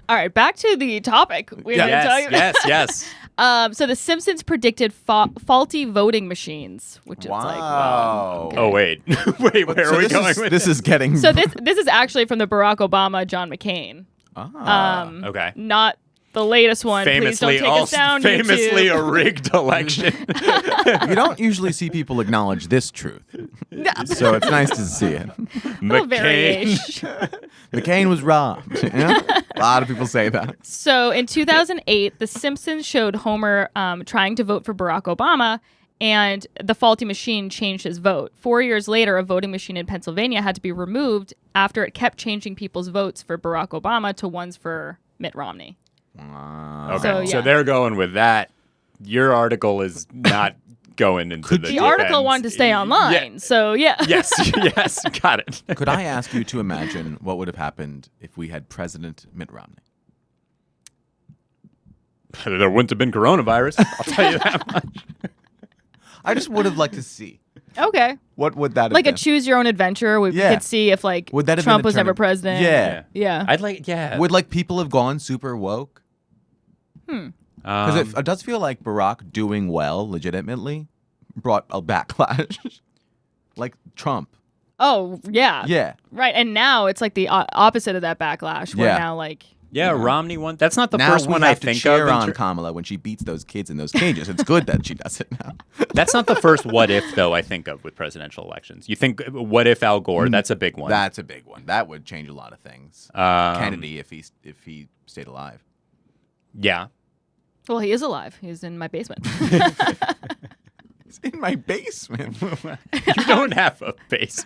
All right, back to the topic. We didn't tell you. yes. So the Simpsons predicted faulty voting machines, which is like, wow. Wow. Oh wait, wait. Where So are we this going is, with this? Is getting So this is actually from the Barack Obama John McCain. Okay. Not the latest one. Please don't take us down. famously YouTube. a rigged election. You don't usually see people acknowledge this truth. So it's nice to see it. Little McCain. variation. McCain was robbed. You know? A lot of people say that. So in 2008, The Simpsons showed Homer trying to vote for Barack Obama, and the faulty machine changed his vote. 4 years later, a voting machine in Pennsylvania had to be removed after it kept changing people's votes for Barack Obama to ones for Mitt Romney. Okay, So, so yeah. they're going with that. Your article is not going into the The article wanted to stay online, so yeah. Yes, got it. Could I ask you to imagine what would have happened if we had President Mitt Romney? There wouldn't have been coronavirus. I'll tell you that much. I just would have liked to see. Okay. What would that have Like been? a choose your own adventure. We Yeah. could see if like Would that have Trump been a was ever turning- president. Yeah. Yeah. I'd like, yeah. Would like people have gone super woke? Because it does feel like Barack doing well legitimately brought a backlash. Like Trump. Oh, yeah. Yeah. Right. And now it's like the opposite of that backlash. Where Yeah. now like yeah, Romney won. That's not the now first we one have I to think cheer of. on Kamala when she beats those kids in those cages. It's good that she does it now. That's not the first what if, though, I think of with presidential elections. You think, what if Al Gore? That's a big one. That's a big one. That would change a lot of things. Kennedy, if he stayed alive. Yeah. well, he is alive. He's in my basement. It's in my basement. You don't have a base.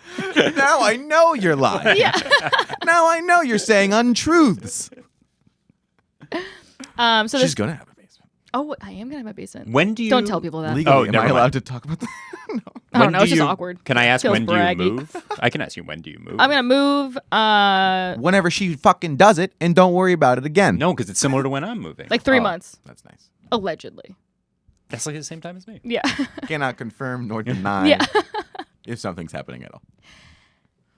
Now I know you're lying. yeah. Now I know you're saying untruths. So She's this. gonna have a basement. Oh, I am gonna have my basement. When do you... Don't tell people that. Legally, Oh, am never I allowed mind. to talk about that? No. I when don't know. do It's just you- awkward. Can I ask Feels when do you braggy. move? I can ask you when do you move. I'm gonna move. Whenever she fucking does it, and don't worry about it again. No, because it's similar to when I'm moving. like 3 Oh, months, That's nice. allegedly. That's like the same time as me. Yeah. Cannot confirm nor deny yeah. if something's happening at all.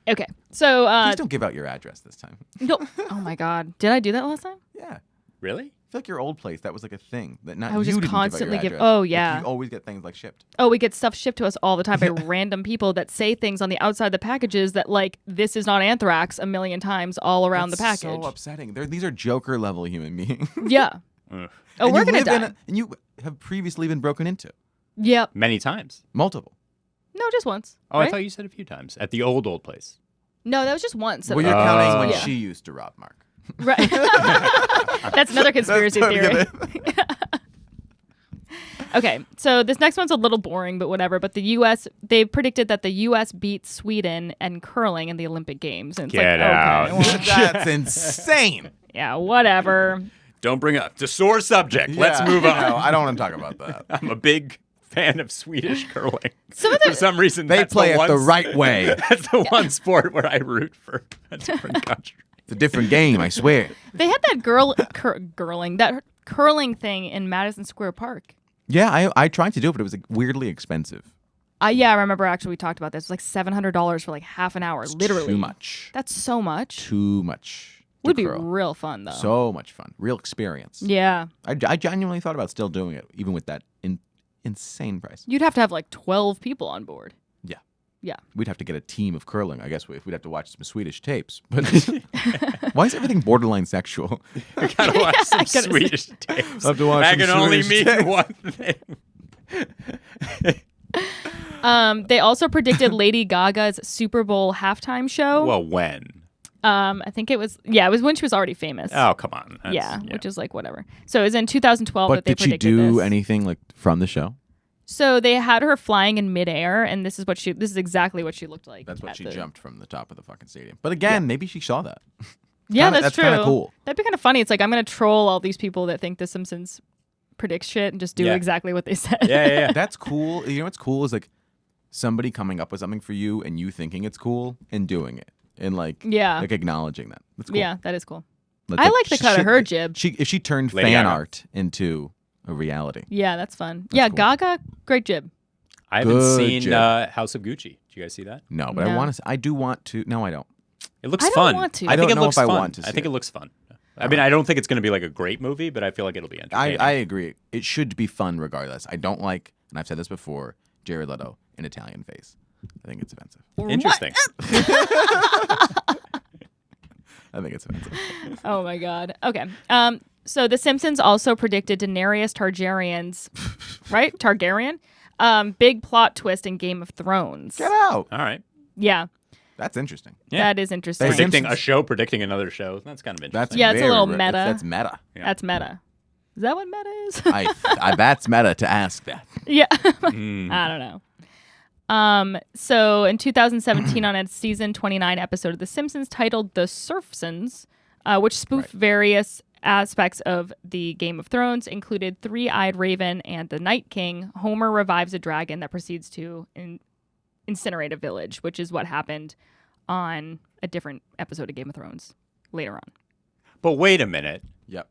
Okay. So. Please don't give out your address this time. No. Oh my God. Did I do that last time? Yeah. Really? feel like your old place, that was like a thing that not I would you just didn't constantly give out your give. address. Oh Like, yeah. you always get things like shipped. Oh, we get stuff shipped to us all the time by random people that say things on the outside of the packages that like this is not anthrax a million times all around That's the package. so upsetting. These are Joker level human beings. Yeah. Ugh. Oh, And we're you gonna live in die. and you have previously been broken into. Yep. Many times. Multiple. No, just once. Oh, right? I thought you said a few times at the old place. No, that was just once. Well, you're counting when Yeah. she used to rob Mark. Right. That's another conspiracy That's theory. totally Okay, so this next one's a little boring, but whatever. But the U.S. they predicted that the U.S. beat Sweden and curling in the Olympic Games. And it's Get like, out. Okay, well, That's insane. yeah, whatever. Don't bring up the sore subject. Let's Yeah. move on. No, I don't want to talk about that. I'm a big fan of Swedish curling. Some of For the some reason, They that's play the it the one- right way. That's the one sport where I root for a different country. It's a different game, I swear. they had that curling thing in Madison Square Park. Yeah, I tried to do it, but it was like, weirdly expensive. Yeah, I remember actually we talked about this. It was like $700 for like half an hour, literally. Too much. That's so much. Too much. to Would be curl. real fun though. So much fun. Real experience. Yeah. I genuinely thought about still doing it, even with that insane price. You'd have to have like 12 people on board. Yeah. Yeah. We'd have to get a team of curling. I guess we'd have to watch some Swedish tapes. But why is everything borderline sexual? I gotta watch some I gotta see. Swedish tapes. I have to watch That some can only Swedish mean tapes. one thing. They also predicted Lady Gaga's Super Bowl halftime show. Well, when? I think it was when she was already famous. Oh, come on. That's- yeah, which is like whatever. So it was in 2012 But that they did she predicted do this. anything like from the show? So they had her flying in midair, and this is exactly what she looked like. That's what at she the- jumped from the top of the fucking stadium. But again, maybe she saw that. Yeah, Kinda- that's that's true. kinda cool. That'd be kind of funny. It's like I'm gonna troll all these people that think The Simpsons predicts shit and just do Yeah. exactly what they said. Yeah. That's cool. You know what's cool is like somebody coming up with something for you and you thinking it's cool and doing it and like Yeah. like acknowledging that. That's cool. Yeah, that is cool. Like, I like the cut of shit- her jib. If she turned Lady fan Gaga. art into a reality. Yeah, that's fun. Yeah, cool. Gaga, great jib. I haven't Good seen job. House of Gucci. Did you guys see that? No, but No. I want to. I do want to. No, I don't. It looks I don't fun. want to. I I think don't it know looks if I fun. want to I see think it. it looks fun. I mean, I don't think it's going to be like a great movie, but I feel like it'll be entertaining. I agree. It should be fun regardless. I don't like, and I've said this before, Jared Leto in Italian face. I think it's offensive. Interesting. I think it's offensive. Oh my god. Okay. So The Simpsons also predicted Daenerys Targaryen's right? Targaryen. Big plot twist in Game of Thrones. Get out. All right. Yeah. That's interesting. Yeah. That is interesting. They- Predicting Simpsons- a show, predicting another show. That's kind of interesting. That's Yeah, it's a very little re- meta. That's meta. Yeah. That's meta. Is that what meta is? That's meta to ask that. Yeah. Mm. I don't know. So in 2017, on a season 29 episode of The Simpsons titled The Surfsons, which spoofed various aspects of the Game of Thrones, included Three-Eyed Raven and the Night King, Homer revives a dragon that proceeds to incinerate a village, which is what happened on a different episode of Game of Thrones later on. But wait a minute. Yep.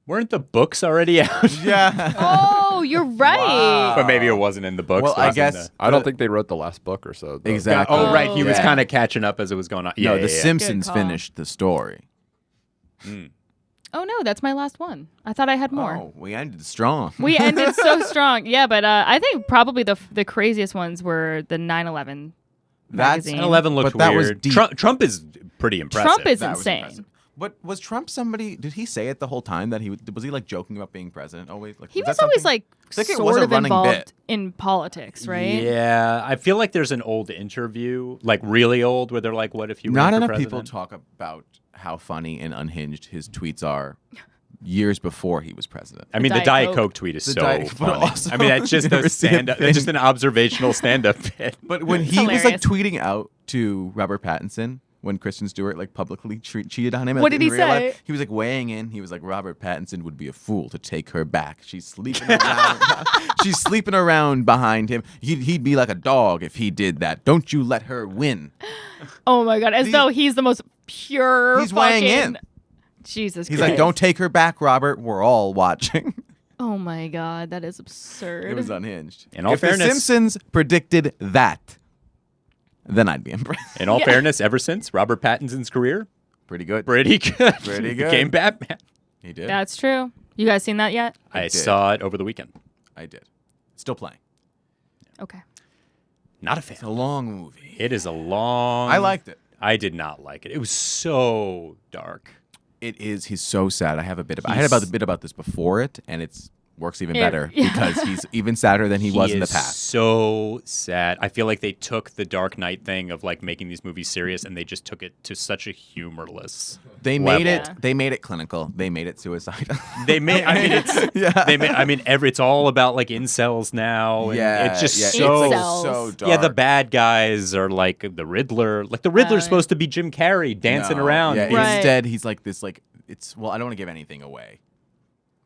Weren't the books already out? Yeah. Oh, you're right. Wow. But maybe it wasn't in the books. Well, it I was in guess the- I don't think they wrote the last book or so. though. Exactly. Oh, right. He was Yeah. kind of catching up as it was going on. Yeah, No, yeah, The yeah. Simpsons Good call. finished the story. Mm. Oh, no, that's my last one. I thought I had more. Oh, we ended strong. We ended so strong. Yeah, but I think probably the craziest ones were the 9/11 That's magazine. 9/11 looked But that was weird. deep. Trump is pretty impressive. Trump is That was insane. impressive. But was Trump somebody? Did he say it the whole time that was he like joking about being president always? Like He that was always something- like think it was sort a of running involved bit. in politics, right? Yeah, I feel like there's an old interview, like really old, where they're like, "What if you?" Not ran for enough president? people talk about how funny and unhinged his tweets are. Years before he was president. I mean, the Diet Diet Coke. Coke tweet is The so Diet- but funny. also- I mean, that's just you never a see a stand-up. thing. That's just an observational stand-up bit. But when It's he was like hilarious. tweeting out to Robert Pattinson when Kristen Stewart like publicly cheated on him, What in did he real life, say? he was like weighing in. He was like, Robert Pattinson would be a fool to take her back. She's sleeping around. She's sleeping around behind him. He'd be like a dog if he did that. Don't you let her win. Oh my god, as though he's the most pure. He's weighing fucking- in. Jesus. He's Christ. like, don't take her back, Robert. We're all watching. Oh my god, that is absurd. It was unhinged. In all if fairness- The Simpsons predicted that, then I'd be impressed. In all Yeah. fairness, ever since Robert Pattinson's career, Pretty good. pretty good. Pretty He good. became Batman. He did. That's true. You guys seen that yet? I did. saw it over the weekend. I did. Still playing. Okay. Not a It's a fan. long movie. It is a long. I liked it. I did not like it. It was so dark. It is. He's so sad. I had a bit about this before it, and it's works even better Yeah. because he's even sadder than he was in the is past. So sad. I feel like they took the Dark Knight thing of like making these movies serious, and they just took it to such a humorless. They made level. it. They made it clinical. They made it suicidal. They made. I mean, it's. Yeah. They made. I mean, it's all about like incels now. And Yeah, it's just yeah, so. it's like Incels. so dark. Yeah, the bad guys are like the Riddler. Like the Riddler's yeah. supposed to be Jim Carrey dancing No, around. Yeah, Right. instead he's like this. Like it's. Well, I don't want to give anything away,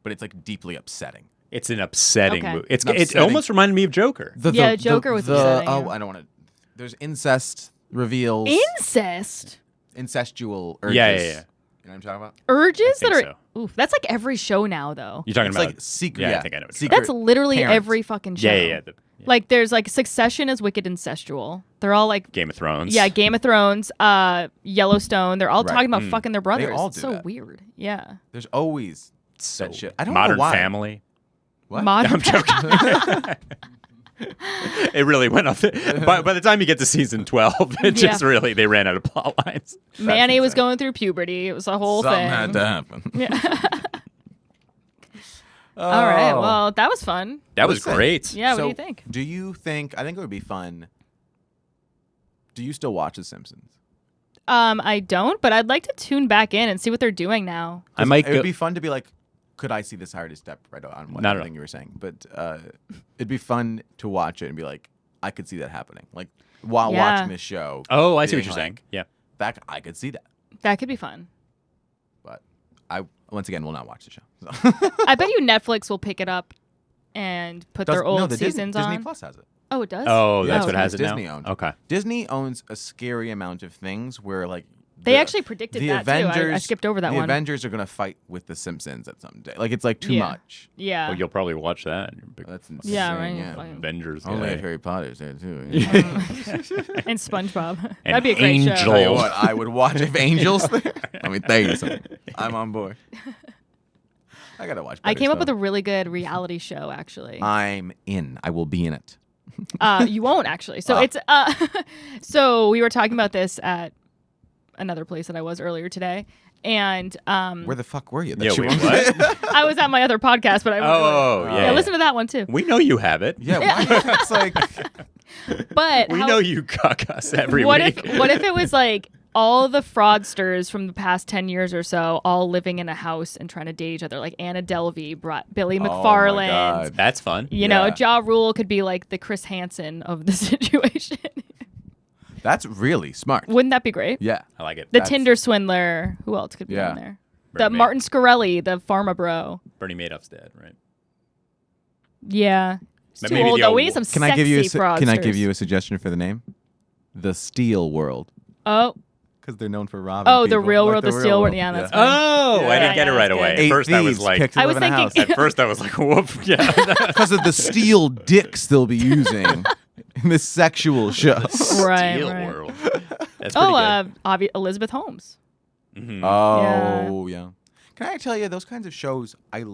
but it's like deeply upsetting. It's an upsetting Okay. movie. It Upsetting. almost reminded me of Joker. Yeah, Joker was upsetting, Oh, yeah. I don't want to. There's incest reveals. Incest Incestual urges. Yeah. You know what I'm talking about? urges that think are. so. Oof, that's like every show now, though. You're talking It's about like secret. Yeah, Yeah, I think I know what you're secret That's literally parents. every fucking show. Yeah. Like there's like Succession is wicked incestual. They're all like Game of Thrones. yeah, Game of Thrones, Yellowstone. They're all Right. talking about fucking their brothers. all It's do so that. weird. Yeah. There's always So that shit. I don't Modern know why. Family. What? Modern I'm joking. It really went off. By the time you get to season 12, it just Yeah. really they ran out of plot lines. Manny was insane. going through puberty. It was a whole Something thing. had to happen. All right. Oh. Well, that was fun. That was Listen. great. Yeah. What do So, you think? Do you think? I think it would be fun. Do you still watch The Simpsons? I don't, but I'd like to tune back in and see what they're doing now. I might It go. would be fun to be like, could I see this hard step right on what Not at thing you were saying? But it'd be fun to watch it and be like, I could see that happening. Like while Yeah. watching this show. Oh, I see what being you're saying. like, Yeah. That I could see that, That could be fun. but I once again will not watch the show. So. I bet you Netflix will pick it up and put their old the seasons Disney on. Plus has it. Oh, it does. Oh, Yeah, that's it's what has it Disney now. owned. Okay. Disney owns a scary amount of things where like They actually predicted that too. I skipped over that the one. Avengers are gonna fight with the Simpsons at some day. Like it's like too Yeah. much. Yeah. Well, you'll probably watch that. You're a big That's insane. Yeah, right. Yeah. Fine. Avengers. Only guy. if Harry Potter's there too. And SpongeBob. And That'd be a great Angel. show. Tell you what, I would watch if Angel's there. Let me tell you something. I'm on board. I gotta watch. I better came up with a stuff. really good reality show, actually. I'm in. I will be in it. You won't actually. So Ah. it's so we were talking about this at another place that I was earlier today, and Where the fuck were you? Yeah, you wait, weren't- what? I was at my other podcast, but I won't Oh, really- yeah. listen to that one too. We know you have it. Yeah, why? It's like But We how- know you cuck us every what week. if it was like all the fraudsters from the past 10 years or so all living in a house and trying to date each other, like Anna Delvey, Billy Oh my McFarland. God. That's fun. You know, Yeah. Ja Rule could be like the Chris Hansen of the situation. that's really smart. Wouldn't that be great? Yeah. I like it. The That's- Tinder swindler. Who else could be Yeah. on there? Bernie The Madoff. Martin Scarelli, the pharma bro. Bernie Madoff's dead, right? Yeah. It's But too maybe old the though. old- We need some Can I give you sexy Can I give fraudsters. you a suggestion for the name? The Steel World, Oh, because they're known for robbing. Oh, the people. real Like world, the real Steel World. Yeah, that's fine. Oh, I Yeah, didn't get yeah, it right that's away. good. At first, I was thieves like, picked to I live was in a thinking- house. at first I was like, whoop, yeah. because of the steel dicks they'll be using in this sexual show. Right, Steel right. World. That's pretty good. Elizabeth Holmes. Mhm. Oh yeah. Can I tell you those kinds of shows? I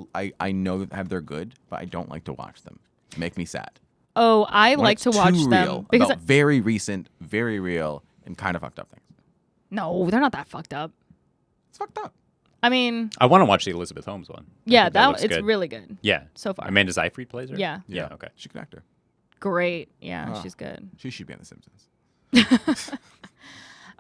know that they're good, but I don't like to watch them. Make me sad. Oh, I When like it's to watch too them real because about very recent, very real, and kind of fucked up things. no, they're not that fucked up. It's fucked up. I mean, I want to watch the Elizabeth Holmes one. I yeah, think that looks it's good. really good Yeah. so far. Amanda Seyfried plays her? Yeah. Yeah, okay. She's a good actor. Great. Yeah, Oh. she's good. She should be on The Simpsons.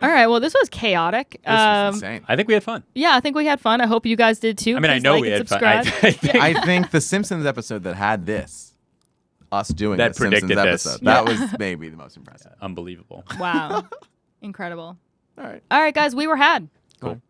All right. Well, this was chaotic. This was insane. I think we had fun. Yeah, I think we had fun. I hope you guys did too. I mean, I Please know like we and had fun. I subscribe. think I think the Simpsons episode that had this, us doing That the Simpsons predicted this. episode, Yeah. that was maybe the most impressive. unbelievable. Wow. Incredible. All right. All right, guys, we were had. Cool.